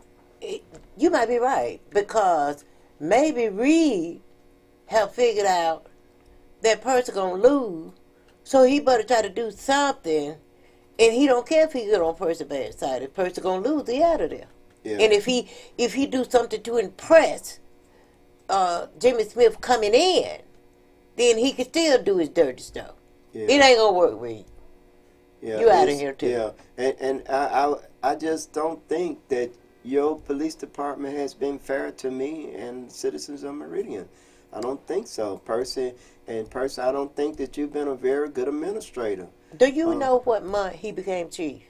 You might be right, because maybe Reed have figured out that Percy going to lose, so he better try to do something, and he don't care if he get on Percy's bad side. If Percy going to lose, he out of there. Yeah. And if he do something to impress Jimmy Smith coming in, then he can still do his dirty stuff. Yeah. It ain't gonna work, Reed. Yeah, you out of here too. Yeah, and I just don't think that your police department has been fair to me and citizens of Meridian. I don't think so, Percy. And Percy, I don't think that you've been a very good administrator. Do you know what month he became chief?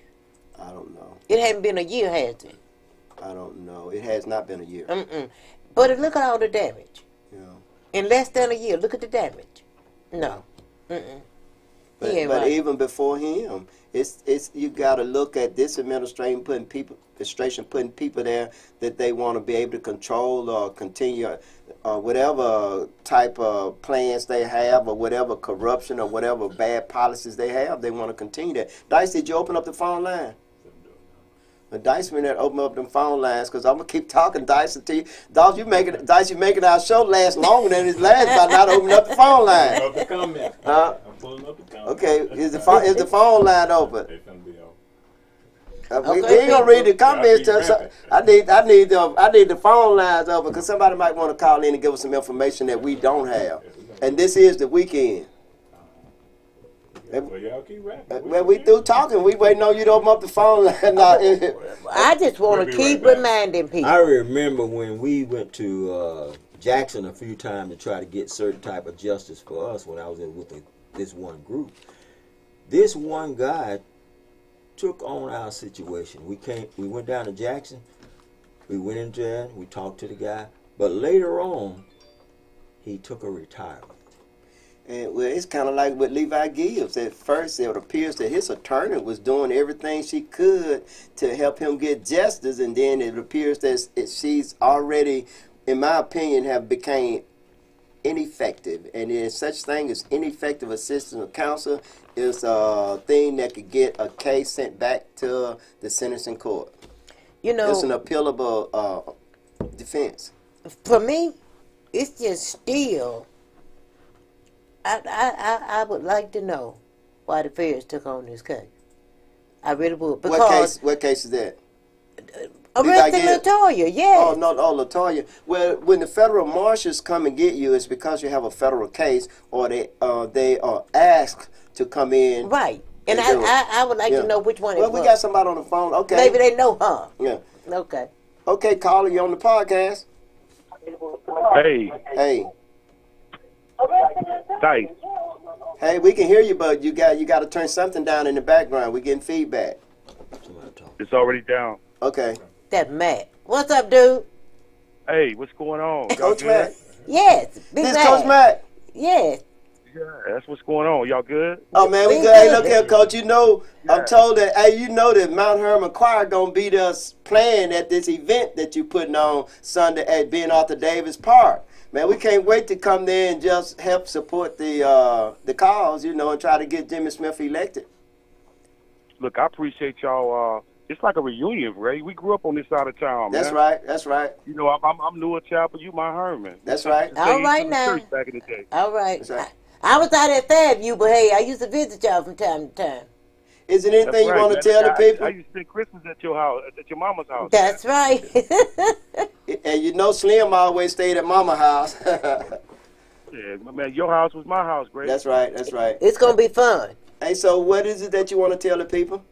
I don't know. It hasn't been a year, has it? I don't know. It has not been a year. But look at all the damage. Yeah. In less than a year, look at the damage. No. But right. Even before him, it's you got to look at this administration putting people there that they want to be able to control or continue whatever type of plans they have, or whatever corruption or whatever bad policies they have. They want to continue that. Dice, did you open up the phone line? But Dice, we need to open up them phone lines, because I'm gonna keep talking, Dice, until you, you making our show last longer than it lasts by not opening up the phone line. I'm pulling up the comment. Okay, is the phone line open? It's gonna be open. We ain't gonna read the comments. I need the phone lines open, because somebody might want to call in and give us some information that we don't have. And this is the weekend. Well, y'all keep rapping. Well, we through talking. We waiting on you to open up the phone line. I just want to keep reminding people. I remember when we went to Jackson a few times to try to get certain type of justice for us when I was with this one group. This one guy took on our situation. We went down to Jackson. We went in there. We talked to the guy. But later on, he took a retirement. And well, it's kind of like with Levi Gibbs. At first, it appears that his attorney was doing everything she could to help him get justice, and then it appears that she's already, in my opinion, have become ineffective. And there's such thing as ineffective assistance of counsel is a thing that could get a case sent back to the sentencing court. You know, it's an appealable defense. For me, it's just still. I would like to know why the feds took on this case. I really would. Because what case is that? Arresting LaToya, yes. Oh, no, LaToya. Well, when the federal marshals come and get you, it's because you have a federal case, or they are asked to come in. Right. And I would like to know which one it was. Well, we got somebody on the phone. Okay. Maybe they know her. Yeah. Okay. Okay, caller, you on the podcast? Hey. Dice. Hey, we can hear you, but you got to turn something down in the background. We're getting feedback. It's already down. Okay. That's Matt. What's up, dude? Hey, what's going on? Coach Matt? Yes. This is Coach Matt? Yes. Yeah, that's what's going on. Y'all good? Oh, man, we good. Hey, look here, Coach. You know, I'm told that, that Mount Hermon Choir going to beat us playing at this event that you putting on Sunday at Ben Arthur Davis Park. Man, we can't wait to come there and just help support the cause, and try to get Jimmy Smith elected. Look, I appreciate y'all. It's like a reunion, Ray. We grew up on this side of town, man. That's right. I'm Newark Chapel, you Mount Hermon. That's right. All right now. Back in the day. All right. That's right. I was out at Fairview, but hey, I used to visit y'all from time to time. Is there anything you want to tell the people? I used to spend Christmas at your house, at your mama's house. That's right. And you know Slim always stayed at Mama's house. Yeah, man, your house was my house, Greg. That's right. That's right. It's gonna be fun. Hey, so what is it that you want to tell the people?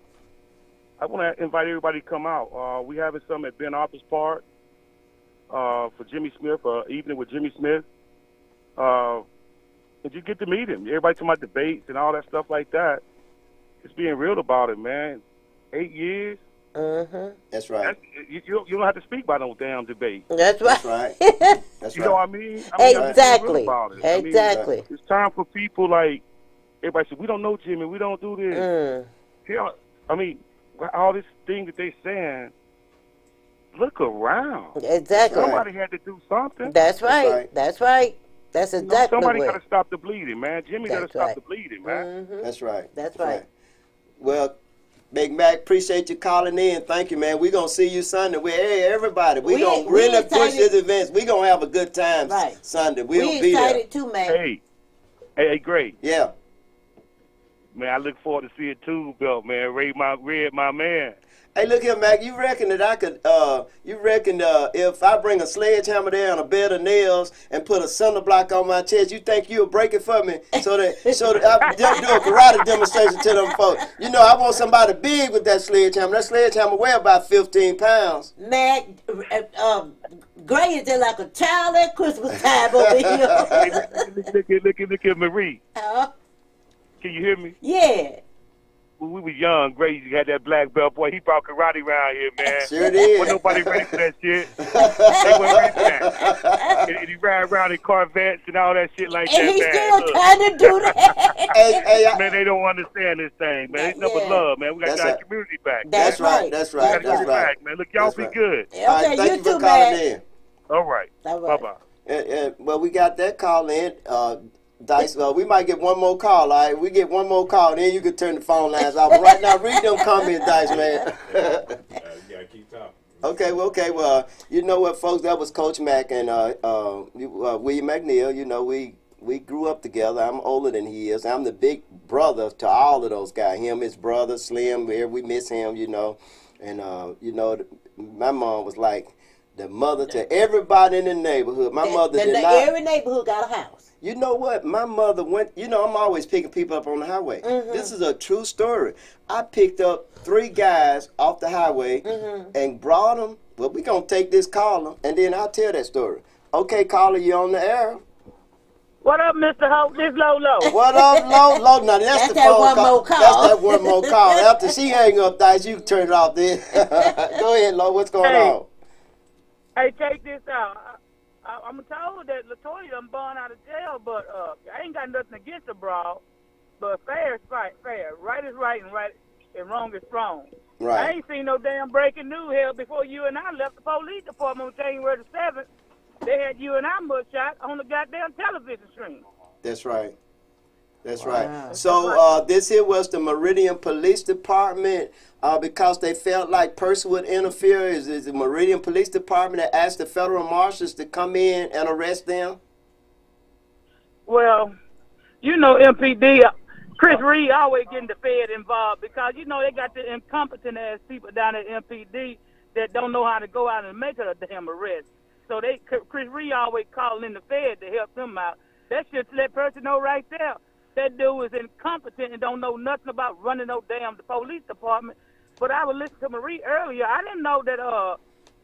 I want to invite everybody to come out. We having something at Ben Arthur's Park for Jimmy Smith, evening with Jimmy Smith. And you get to meet him. Everybody talking about debates and all that stuff like that. It's being real about it, man. 8 years. That's right. You don't have to speak about no damn debate. That's right. That's right. That's You know right. what I mean? Exactly. About it. I mean, Exactly. it's time for people like everybody said, we don't know Jimmy, we don't do this. Hell, I mean, all this thing that they saying, look around. Exactly. Somebody had to do something. That's right. right. That's right. That's exactly Somebody what. got to stop the bleeding, man. Jimmy got to That's stop right. the bleeding, man. That's right. That's right. Well, Big Mac, appreciate you calling in. Thank you, man. We're going to see you Sunday. Hey, everybody, we're going to really push this event. We're going to have a good time Sunday. We'll we be there. excited too, man. Hey, great. Yeah. Man, I look forward to seeing Tool Belt, man. Red, my man. Hey, look here, Mac. You reckon that I could? You reckon if I bring a sledgehammer there and a bed of nails and put a cinder block on my chest, you think you'll break it for me? So that I do a karate demonstration to them folks. You know, I want somebody big with that sledgehammer. That sledgehammer weigh about 15 pounds. Mac, Gray is just like a child at Christmas time over here. Look at Marie. Can you hear me? Yeah. When we was young, Gray had that black belt. Boy, he brought karate around here, man. Sure did. Wasn't nobody ready for that shit. They wasn't ready for that. And he ride around in Corvettes and all that shit like And that, he's man. still trying to do that. Man, they don't understand this thing, man. It's nothing but love, man. We got our community back. That's right. That's We got right. to That's get it right. back, man. Look, y'all be good. Okay, All right, thank you for too, calling man. in. All right. All right. Bye-bye. Well, we got that call in. Dice, we might get one more call, all right? We get one more call, then you can turn the phone lines off. But right now, read them comments, Dice, man. You gotta keep talking. Okay, well, you know what, folks, that was Coach Mack and William McNeil. You know, we grew up together. I'm older than he is. I'm the big brother to all of those guys. Him, his brother, Slim, we miss him, you know. And, you know, my mom was like the mother to everybody in the neighborhood. My mother did not. Every neighborhood got a house. You know what? My mother went, you know, I'm always picking people up on the highway. This is a true story. I picked up 3 guys off the highway and brought them. Well, we're going to take this caller, and then I'll tell that story. Okay, caller, you're on the air. What up, Mr. Hope? This Lolo. What up, Lo? Now, that's the that phone one call. more call. That's that one more call. After she hang up, Dice, you can turn it off then. Go ahead, Lo. What's going on? Hey, check this out. I'm told that LaToya done born out of jail, but I ain't got nothing against the broad. But fair is fair. Right is right and wrong is wrong. Right. I ain't seen no damn breaking news here before you and I left the police department on January the 7th. They had you and I mugshot on the goddamn television screen. That's right. That's right. So this here was the Meridian Police Department because they felt like person would interfere. Is the Meridian Police Department that asked the federal marshals to come in and arrest them? Well, you know MPD, Chris Reed always getting the Fed involved because, you know, they got the incompetent-ass people down at MPD that don't know how to go out and make a damn arrest. So Chris Reed always calling in the Fed to help them out. That should let person know right there. That dude is incompetent and don't know nothing about running no damn the police department. But I was listening to Marie earlier. I didn't know that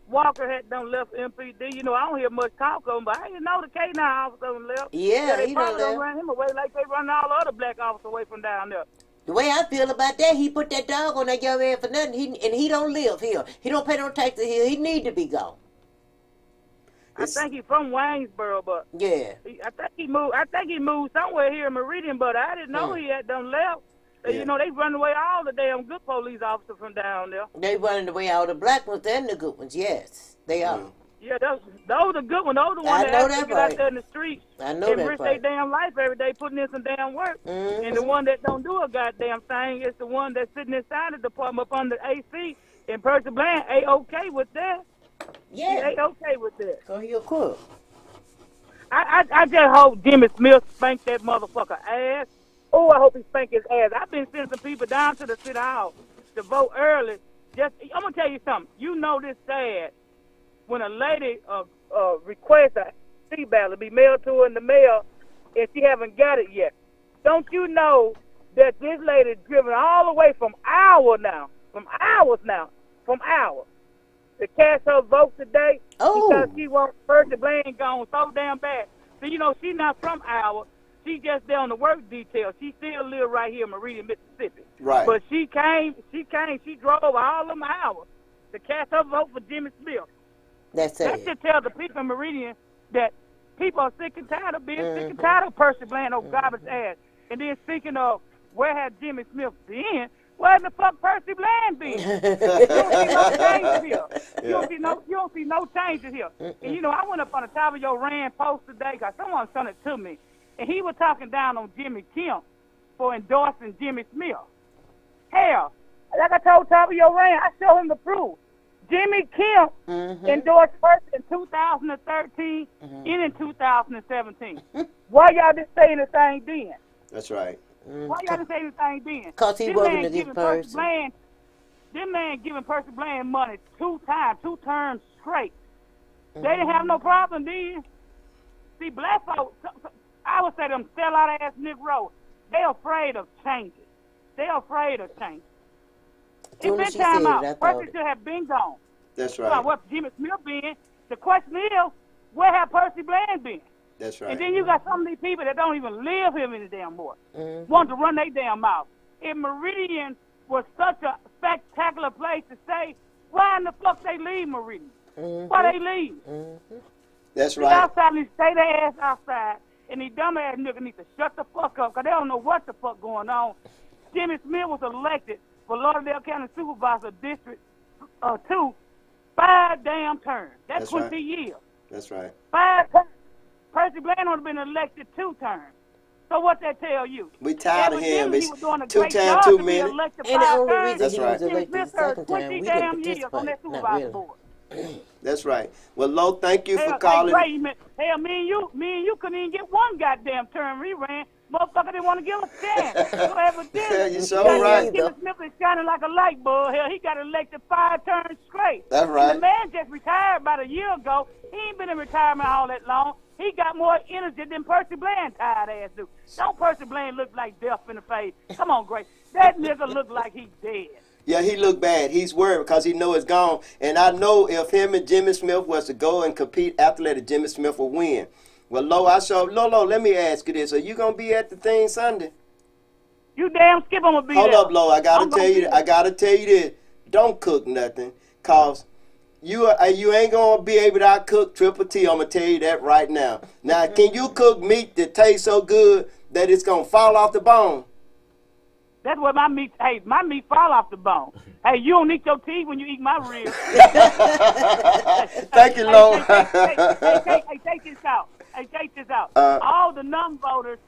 Walker had done left MPD. You know, I don't hear much talk of him, but I didn't know the K9 officer done left. Yeah, they he probably done don't run him away like they run all the other black officers away from down there. The way I feel about that, he put that dog on that young man for nothing. He don't live here. He don't pay no taxes here. He need to be gone. I think he's from Waynesboro, but yeah, I think he moved somewhere here in Meridian, but I didn't know he had done left. Yeah. You know, they run away all the damn good police officers from down there. They running away all the black ones and the good ones. Yes, they are. Yeah, those the good ones. Those the ones I that know have that to get right. out there in the streets I know and that risk right. their damn life every day, putting in some damn work. And the one that don't do a goddamn thing is the one that's sitting inside the department up under AC and person bland ain't okay with that. Yeah, They okay with that. so he'll cook. I just hope Jimmy Smith spanked that motherfucker ass Oh, I hope he spank his ass. I've been sending some people down to the city hall to vote early. I'm gonna tell you something. You know this sad when a lady requests a seat ballot to be mailed to her in the mail and she haven't got it yet. Don't you know that this lady driven all the way from hours now, to cast her vote today because she wants Percy Bland gone so damn bad. So you know she's not from Iowa. She just there on the work detail. She still live right here in Meridian, Mississippi. Right. But she drove all them hours to cast her vote for Jimmy Smith. That's That it. should tell the people in Meridian that people are sick and tired of being sick and tired of Percy Bland, garbage ass. And then speaking of where had Jimmy Smith been, where the fuck Percy Bland been? You don't see no changes here. You don't see no changes here. And you know, I went up on the top of your Rand post today because someone sent it to me. And he was talking down on Jimmy Kemp for endorsing Jimmy Smith. Hell, like I told Tabio Rand, I showed him the proof. Jimmy Kemp endorsed Percy in 2013 and in 2017. Why y'all didn't say anything then? That's right. Why y'all didn't say anything then? Because he wasn't a good person. This man giving Percy Bland money 2 terms straight. They didn't have no problem then. See, black folks, I would say them sellout ass Negroes, they're afraid of changes. They're afraid of change. It's been time out. Percy should have been gone. That's right. Well, what Jimmy Smith been? The question is, where have Percy Bland been? That's right. And then you got some of these people that don't even live here any damn more. Want to run their damn mouth. If Meridian was such a spectacular place to stay, why in the fuck they leave Meridian? Why they leave? That's The right. outside need to stay their ass outside, and these dumbass niggas need to shut the fuck up, because they don't know what the fuck going on. Jimmy Smith was elected for Lauderdale County Supervisor District 2 5 damn terms. That's 20 right. years. That's right. 5 terms. Percy Bland only been elected 2 terms. So what that tell you? We tired of him. He It's was doing a 2 great times job too to be many. elected And the 5 only terms. reason That's he right. was elected the second time, 20 we damn didn't years on that participate. Not supervisor really. board. That's right. Well, Lo, thank you for Hell, calling. Hell, me and you couldn't even get one goddamn term we ran. Motherfucker didn't want to give a chance. So evidently, You sure right. Jimmy Smith is shining like a light bulb. Hell, he got elected 5 terms straight. That's right. And the man just retired about a year ago. He ain't been in retirement all that long. He got more energy than Percy Bland tired ass do. Don't Percy Bland look like death in the face? Come on, Grace. That nigga look like he dead. Yeah, he look bad. He's worried because he know it's gone. And I know if him and Jimmy Smith was to go and compete athletic, Jimmy Smith will win. Well, Lo, let me ask you this. Are you going to be at the thing Sunday? You damn skip, I'm gonna be Hold there. up, Lo. I got to tell you this. Don't cook nothing because you ain't going to be able to cook Triple T. I'm going to tell you that right now. Now, can you cook meat that tastes so good that it's going to fall off the bone? That's where my meat fall off the bone. Hey, you don't eat your teeth when you eat my ribs. Thank you, Lo. Hey, take this out. All the non-voters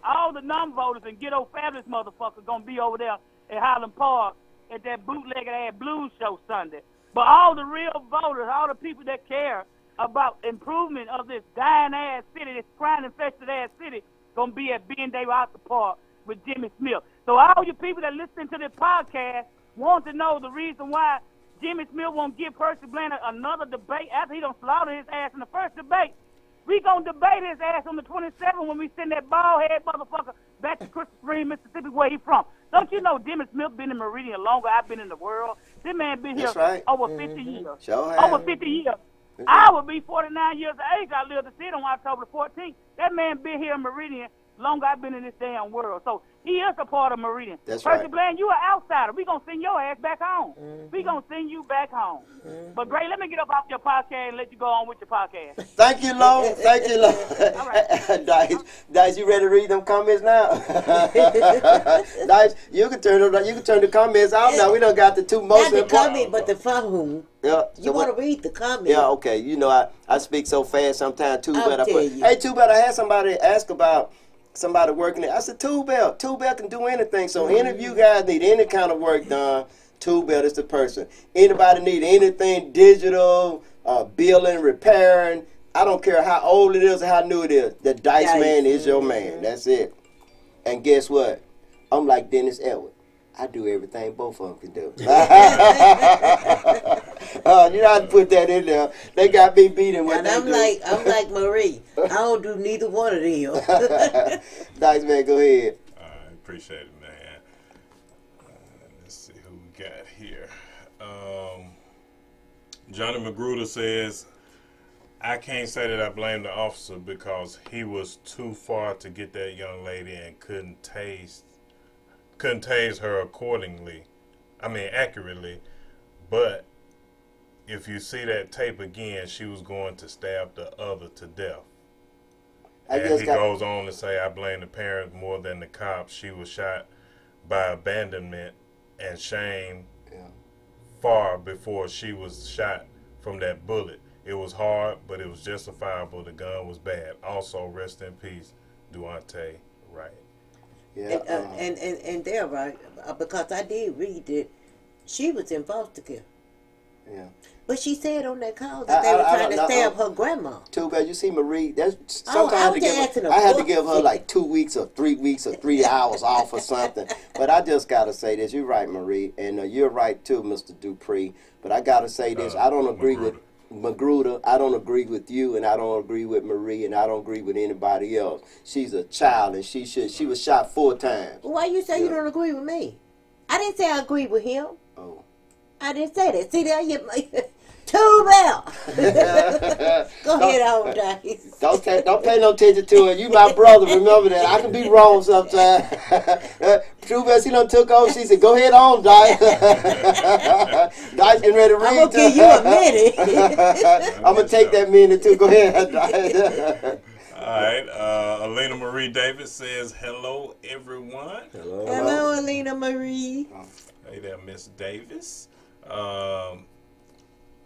and ghetto fabulous motherfuckers gonna be over there at Highland Park at that bootlegged ass blues show Sunday. But all the real voters, all the people that care about improvement of this dying ass city, this crime infested ass city, gonna be at Ben Day out the park with Jimmy Smith. So all you people that listen to this podcast want to know the reason why Jimmy Smith won't give Percy Bland another debate after he don't slaughter his ass in the first debate. We gonna debate his ass on the 27th when we send that bald head motherfucker back to Crystal Spring, Mississippi, where he from. Don't you know Jimmy Smith been in Meridian longer I've been in the world? This man been here over 50 years. Sure have. Over 50 years. I would be 49 years of age. I lived to see it on October the 14th. That man been here in Meridian longer I've been in this damn world. So he is a part of Meridian. That's Percy right. Bland, you an outsider. We gonna send your ass back home. We gonna send you back home. But Gray, let me get up off your podcast and let you go on with your podcast. Thank you, Lo. All right. Dice, you ready to read them comments now? Dice, you can turn the comments out now. We done got the 2 most Not the important. comment, but the phone. Yeah. You want to read the comment? Yeah, okay. You know, I speak so fast sometimes. Too I'll bad. tell you. Hey, Too bad I had somebody ask about somebody working there. I said, Too Bell can do anything. So any of you guys need any kind of work done, Too Bell is the person. Anybody need anything digital, billing, repairing, I don't care how old it is or how new it is. The Dice Man is your man. That's it. And guess what? I'm like Dennis Edward. I do everything both of them can do. You know how to put that in there. They got me beating what And they I'm do. like Marie. I don't do neither one of them. Nice, man. Go ahead. I appreciate it, man. Let's see who we got here. Johnny Magruder says, I can't say that I blame the officer because he was too far to get that young lady and couldn't tase her accurately. But if you see that tape again, she was going to stab the other to death. And he goes on to say, I blame the parents more than the cops. She was shot by abandonment and shame far before she was shot from that bullet. It was hard, but it was justifiable. The gun was bad. Also, rest in peace, Duante Wright. Yeah, and they're right, because I did read that she was in foster care. Yeah. But she said on that call that they were trying to stab her grandma. Too bad. You see, Marie, that's I sometimes I had to give her like 2 weeks or 3 weeks or 3 hours off or something. But I just got to say this. You're right, Marie. And you're right, too, Mr. Dupree. But I got to say this. I don't agree with Magruder. I don't agree with you, and I don't agree with Marie, and I don't agree with anybody else. She's a child, and she was shot 4 times. Why you say you don't agree with me? I didn't say I agree with him. Oh. I didn't say that. See there, you too well. Go ahead on, Dice. Don't pay no attention to it. You my brother, remember that. I can be wrong sometimes. True Bell, she done took over. She said, go ahead on, Dice. Dice getting ready to read. I'm going to give you a minute. I'm going to take that minute too. Go ahead, Dice. All right. Alina Marie Davis says, hello, everyone. Hello, Alina Marie. Hey there, Miss Davis.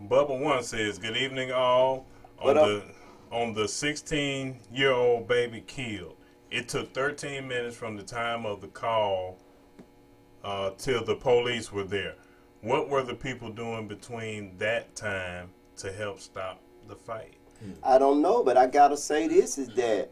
Bubba One says, good evening, all. On the 16-year-old baby killed. It took 13 minutes from the time of the call till the police were there. What were the people doing between that time to help stop the fight? I don't know, but I gotta say this is that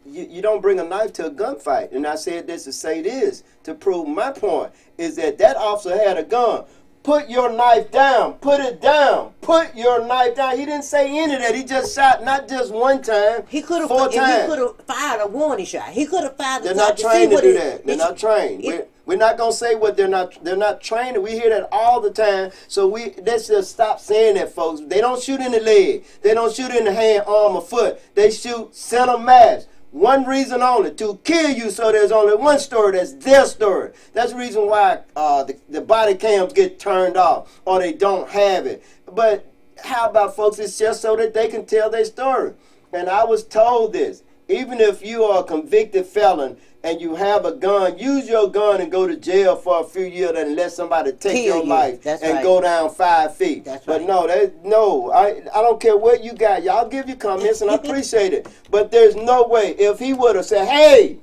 you don't bring a knife to a gunfight. And I said this to say this, to prove my point, is that officer had a gun. Put your knife down. Put it down. Put your knife down. He didn't say any of that. He just shot not just one time, He could have 4 times. He could have fired a warning shot. He could have fired. They're not trained to do that. They're not trained. We're not gonna say what they're not trained. We hear that all the time. So let's just stop saying that, folks. They don't shoot in the leg. They don't shoot in the hand, arm, or foot. They shoot center mass. One reason only, to kill you, so there's only one story, that's their story. That's the reason why the body cams get turned off or they don't have it. But how about, folks, it's just so that they can tell their story. And I was told this, even if you are a convicted felon and you have a gun, use your gun and go to jail for a few years and let somebody take your life and go down 5 feet. But no, I don't care what you got. Y'all give your comments and I appreciate it. But there's no way. If he would have said, hey,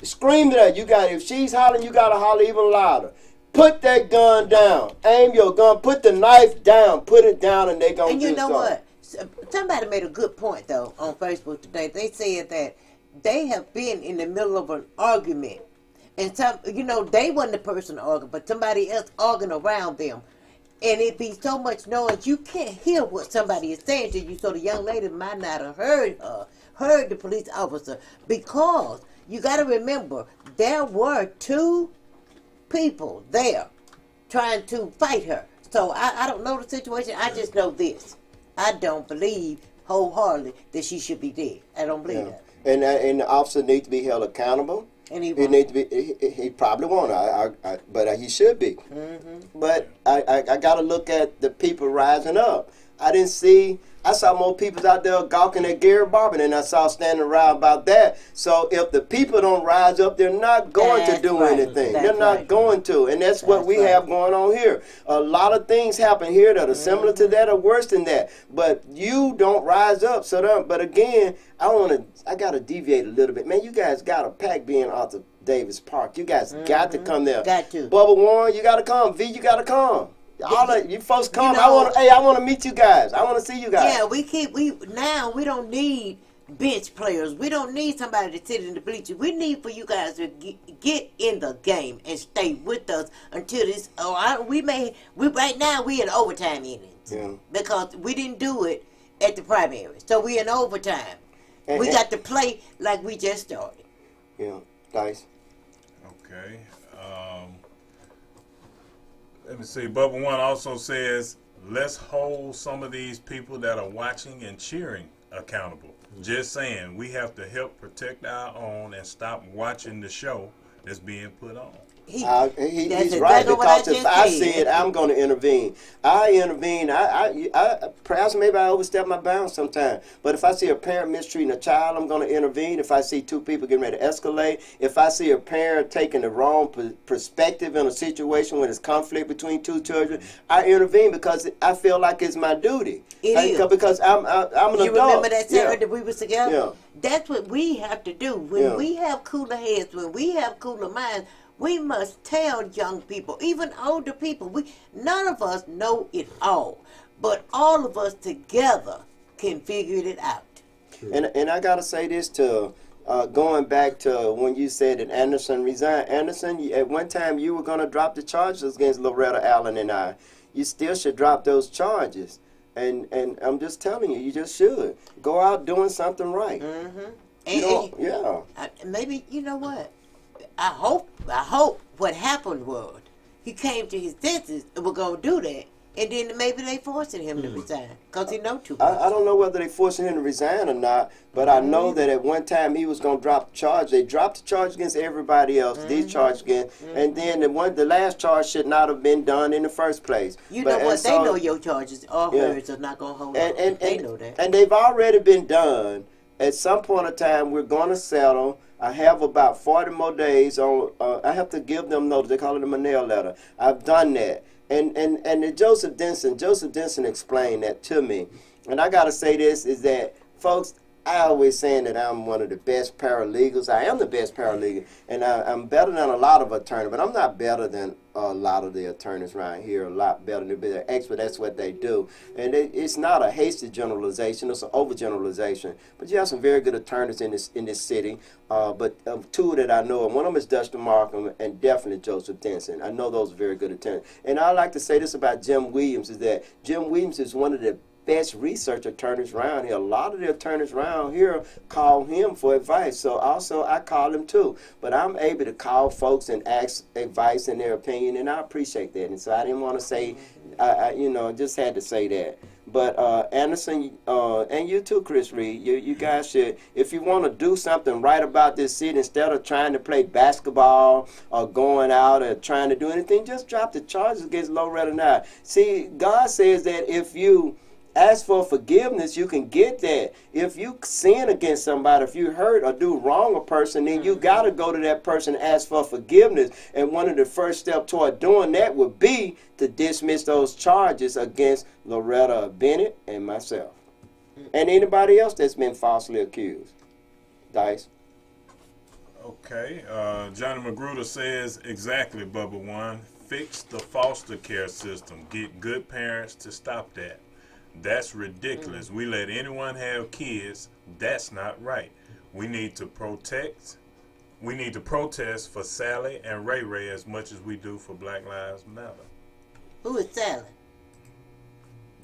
scream at her, if she's hollering, you got to holler even louder. Put that gun down. Aim your gun. Put the knife down. Put it down and they're going to do something. And you know what? Somebody made a good point, though, on Facebook today. They said that they have been in the middle of an argument. And they wasn't the person arguing, but somebody else arguing around them. And it be so much noise, you can't hear what somebody is saying to you. So the young lady might not have heard the police officer. Because you got to remember, there were 2 people there trying to fight her. So I don't know the situation. I just know this. I don't believe wholeheartedly that she should be dead. I don't believe that. And the officer needs to be held accountable. And he needs to be. He probably won't. But he should be. Mm-hmm. But I got to look at the people rising up. I saw more people out there gawking at Gary Barber than I saw standing around about that. So if the people don't rise up, they're not going to do anything. They're not going to. And that's what we have going on here. A lot of things happen here that are similar to that or worse than that. But you don't rise up. But again, I got to deviate a little bit. Man, you guys got to pack being Arthur Davis Park. You guys got to come there. Got to. Bubba Warren, you got to come. V, you got to come. All of you folks come. I want to meet you guys. I want to see you guys. Yeah, we don't need bench players. We don't need somebody to sit in the bleachers. We need for you guys to get in the game and stay with us until this. Right now we in overtime innings because we didn't do it at the primary, so we in overtime. We got to play like we just started. Yeah, Dice. Okay. Let me see. Bubba One also says, let's hold some of these people that are watching and cheering accountable. Just saying, we have to help protect our own and stop watching the show that's being put on. He's right, because if I see it, I'm going to intervene. I intervene. I perhaps maybe I overstep my bounds sometimes. But if I see a parent mistreating a child, I'm going to intervene. If I see two people getting ready to escalate, if I see a parent taking the wrong perspective in a situation where there's conflict between two children, I intervene because I feel like it's my duty. Because I'm an adult. You remember that Sarah that we was together? Yeah. That's what we have to do. When we have cooler heads, when we have cooler minds, we must tell young people, even older people, none of us know it all, but all of us together can figure it out. And I got to say this too, going back to when you said that Anderson resigned. Anderson, at one time you were going to drop the charges against Loretta Allen and I. You still should drop those charges. And I'm just telling you, you just should. Go out doing something right. Mm-hmm. Maybe, you know what? I hope what happened was he came to his senses and we're going to do that. And then maybe they forcing him to resign because he know too much. I don't know whether they forcing him to resign or not, but I know that at one time he was going to drop the charge. They dropped the charge against everybody else, these charges again, and then the last charge should not have been done in the first place. You know what? They know your charges or hers are not going to hold on. They know that. And they've already been done. At some point in time, we're going to settle. I have about 40 more days on. I have to give them notice. They call it a Manel letter. I've done that. And Joseph Denson explained that to me. And I got to say this, is that, folks, I always saying that I'm one of the best paralegals. I am the best paralegal. And I'm better than a lot of attorneys, but I'm not better than a lot of the attorneys around here, a lot better than they're expert. That's what they do. And it's not a hasty generalization. It's an overgeneralization. But you have some very good attorneys in this city. But two that I know, and one of them is Dustin Markham and definitely Joseph Denson. I know those are very good attorneys. And I like to say this about Jim Williams, is that Jim Williams is one of the best research attorneys around here. A lot of the attorneys around here call him for advice. So also I call him too. But I'm able to call folks and ask advice and their opinion, and I appreciate that. And so I didn't want to say, just had to say that. But Anderson, and you too, Chris Reed, you guys should, if you want to do something right about this city, instead of trying to play basketball or going out and trying to do anything, just drop the charges against Loretta and I. See, God says that if you ask for forgiveness, you can get that. If you sin against somebody, if you hurt or do wrong a person, then you got to go to that person and ask for forgiveness. And one of the first steps toward doing that would be to dismiss those charges against Loretta Bennett and myself. And anybody else that's been falsely accused. Dice. Okay. Johnny Magruder says, exactly, Bubba One. Fix the foster care system. Get good parents to stop that. That's ridiculous. We let anyone have kids. That's not right. We need to protest for Sally and Ray Ray as much as we do for Black Lives Matter. Who is Sally?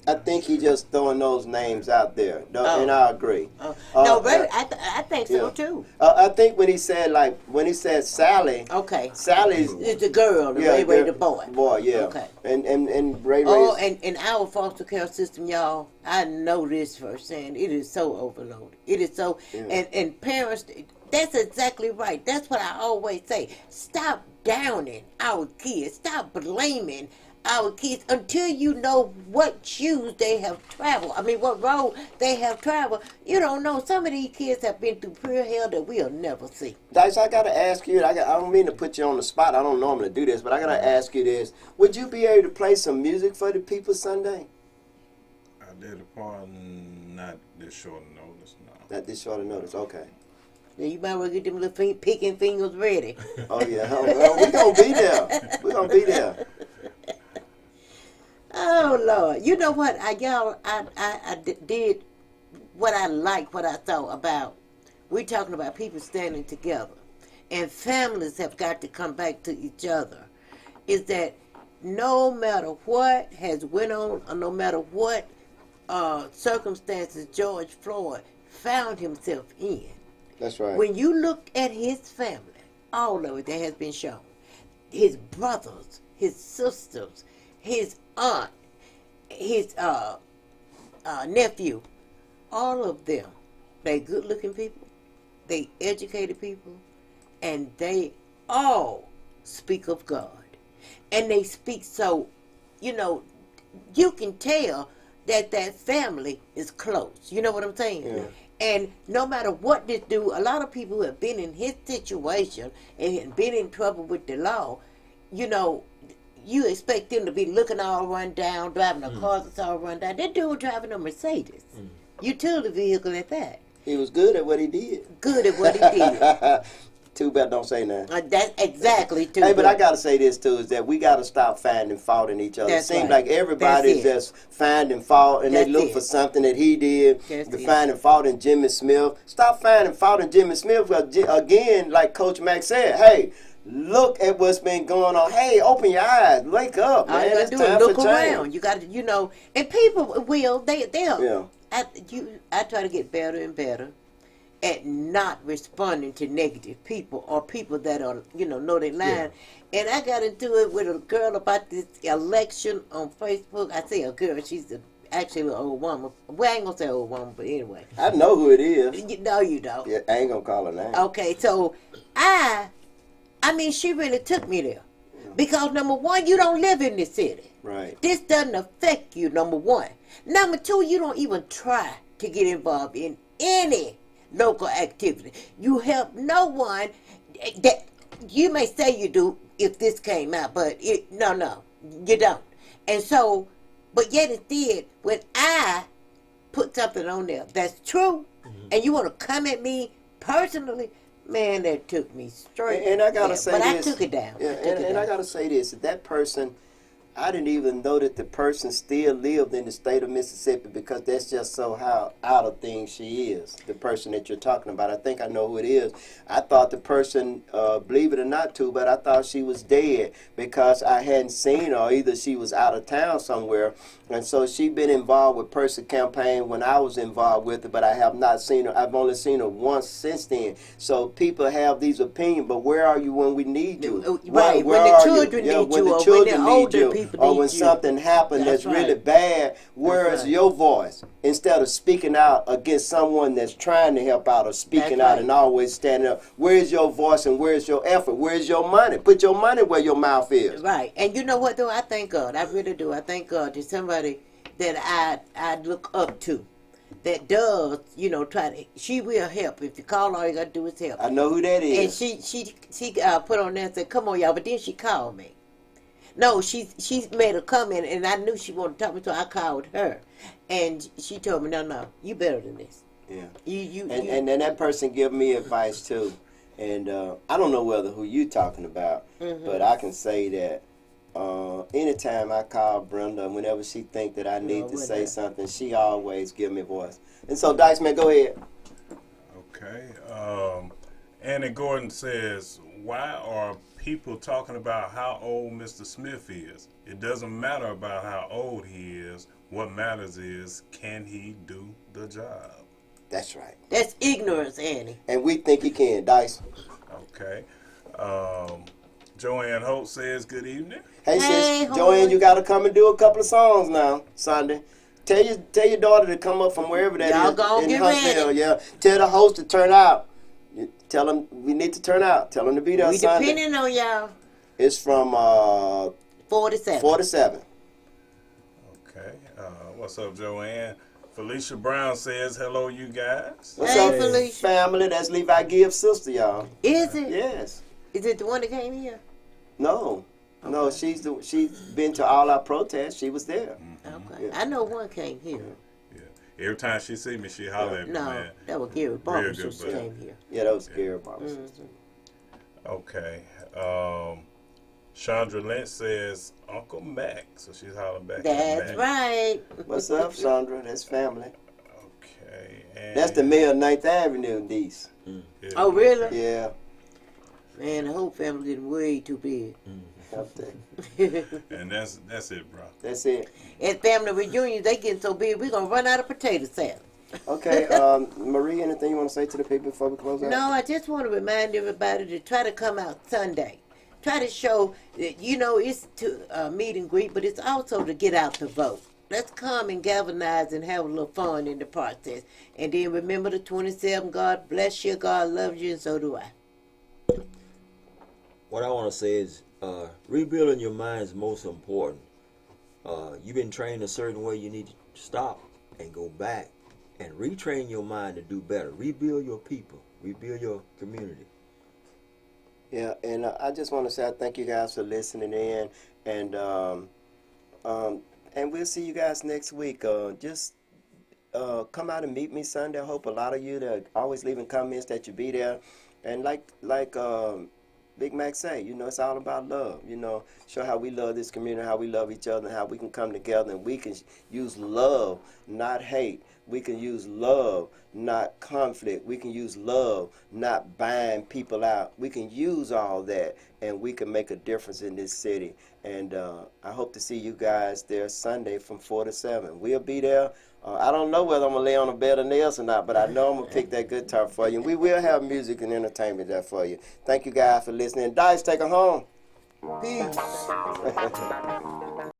I think he just throwing those names out there, and I agree. No, Ray, I think so too. I think when he said Sally, okay, Sally's it's the girl, Ray Ray the boy. Boy, yeah. Okay. And Ray Ray. Oh, and in our foster care system, y'all, I know this firsthand. It is so overloaded. It is so, and parents. That's exactly right. That's what I always say. Stop downing our kids. Stop blaming our kids until you know what shoes they have traveled. I mean, what road they have traveled. You don't know. Some of these kids have been through pure hell that we'll never see. Dice, I got to ask you, I don't mean to put you on the spot. I don't normally do this, but I got to ask you this. Would you be able to play some music for the people Sunday? I did upon not this short notice, no. Not this short notice, okay. Now you might well get them little picking fingers ready. Oh, yeah. Well, we're going to be there. We're going to be there. Oh Lord! You know what? I did what I thought about, we're talking about people standing together, and families have got to come back to each other, is that no matter what has went on, or no matter what circumstances George Floyd found himself in. That's right. When you look at his family, all of it that has been shown, his brothers, his sisters, his aunt, his nephew, all of them, they good-looking people, they educated people, and they all speak of God. And they speak so, you can tell that family is close. You know what I'm saying? Yeah. And no matter what this dude, a lot of people who have been in his situation and been in trouble with the law, you expect them to be looking all run down, driving a car that's all run down. That dude driving a Mercedes. Utility vehicle at that. He was good at what he did. Good at what he did. Too bad don't say nothing. That's exactly too. Hey, but I gotta say this too, is that we gotta stop finding fault in each other. That's It seems right. like everybody's just finding fault, and they That's look it. for something that he did. That's They're it. finding fault in Jimmy Smith. Stop finding fault in Jimmy Smith. Because again, like Coach Mack said, hey, look at what's been going on. Hey, open your eyes, wake up, All man. you gotta It's do time is look for change. around. You gotta, and people will. They'll. Yeah. I try to get better and better at not responding to negative people or people that are, know they lying. Yeah. And I got into it with a girl about this election on Facebook. I say a girl, she's actually an old woman. Well, I ain't gonna say old woman, but anyway. I know who it is. No, you don't. Yeah, I ain't gonna call her name. Okay, so I mean, she really took me there. Because number one, you don't live in this city. Right. This doesn't affect you, number one. Number two, you don't even try to get involved in any local activity. You help no one. That you may say you do if this came out, but no, you don't. And so, but yet it did. When I put something on there that's true, and you want to come at me personally, man, that took me straight. And I gotta say but this. I took it down. Yeah, and I gotta say this: that person, I didn't even know that the person still lived in the state of Mississippi, because that's just so how out of things she is. The person that you're talking about, I think I know who it is. I thought the person, believe it or not, too, but I thought she was dead because I hadn't seen her. Either she was out of town somewhere, and so she been involved with Percy campaign when I was involved with it, but I have not seen her. I've only seen her once since then. So people have these opinions, but where are you when we need you? Right, Where when the are children you? need When you, the or children when the older need you, people or need when you. something happened that's That's really right. bad, where is right. your voice? Instead of speaking out against someone that's trying to help out or speaking That's out right. and always standing up, where is your voice and where is your effort? Where is your money? Put your money where your mouth is. Right. And you know what, though? I thank God. I really do. I thank God there's somebody that I look up to that does, try to, she will help. If you call her, all you got to do is help. I know who that And is. she put on there and said, come on, y'all. But then she called me. No, she made a comment, and I knew she wanted to talk to me, so I called her. And she told me, no, you better than this. Yeah. And then that person give me advice too. And I don't know who you talking about, but I can say that anytime I call Brenda, whenever she think that I need to say something, she always give me voice. And so, Dice Man, go ahead. Okay. Annie Gordon says, why are people talking about how old Mr. Smith is? It doesn't matter about how old he is. What matters is, can he do the job? That's right. That's ignorance, Annie. And we think he can, Dice. Okay. Joanne Holt says, good evening. Hey, Hey, sis, Holt. Joanne, you got to come and do a couple of songs now, Sunday. Tell your daughter to come up from wherever that Y'all is gonna in get Huntsville. ready. Yeah. Tell the host to turn out. Tell them we need to turn out. Tell them to be there We Sunday. depending on y'all. It's from 47. 47. Okay. What's up, Joanne? Felicia Brown says, hello, you guys. What's Hey, up, Felicia. family? That's Levi Gibbs' sister, y'all. Is it? Yes. Is it the one that came here? No. No, she's been to all our protests. She was there. Okay. Yeah. I know one came here. Yeah. Every time she see me, she holler at me, No, man. that was Gary Barber good, who but- came here. Yeah, that was Gary Barber. Okay. Chandra Lynch says, Uncle Mac. So she's hollering back at That's Mac. right. What's up, Sandra? That's family. That's the mayor of 9th Avenue, niece. Yeah. Oh, really? Yeah. Man, the whole family getting way too big. And that's it, bro. That's it. At family reunions, they getting so big, we're going to run out of potato salad. Okay, Marie, anything you want to say to the people before we close out? No, I just want to remind everybody to try to come out Sunday. Try to show that, you know, it's to meet and greet, but it's also to get out to vote. Let's come and galvanize and have a little fun in the process. And then remember the 27, God bless you, God loves you, and so do I. What I want to say is rebuilding your mind is most important. You've been trained a certain way, you need to stop and go back and retrain your mind to do better. Rebuild your people. Rebuild your community. Yeah, and I just want to say I thank you guys for listening in, and we'll see you guys next week. Just come out and meet me Sunday. I hope a lot of you that are always leaving comments that you be there, and like Big Mac say, you know, it's all about love. You know, show how we love this community, how we love each other, and how we can come together and we can use love, not hate. We can use love, not conflict. We can use love, not buying people out. We can use all that, and we can make a difference in this city. And I hope to see you guys there Sunday from 4 to 7. We'll be there. I don't know whether I'm going to lay on a bed of nails or not, but I know I'm going to pick that guitar for you. And we will have music and entertainment there for you. Thank you guys for listening. Dice, take her home. Peace.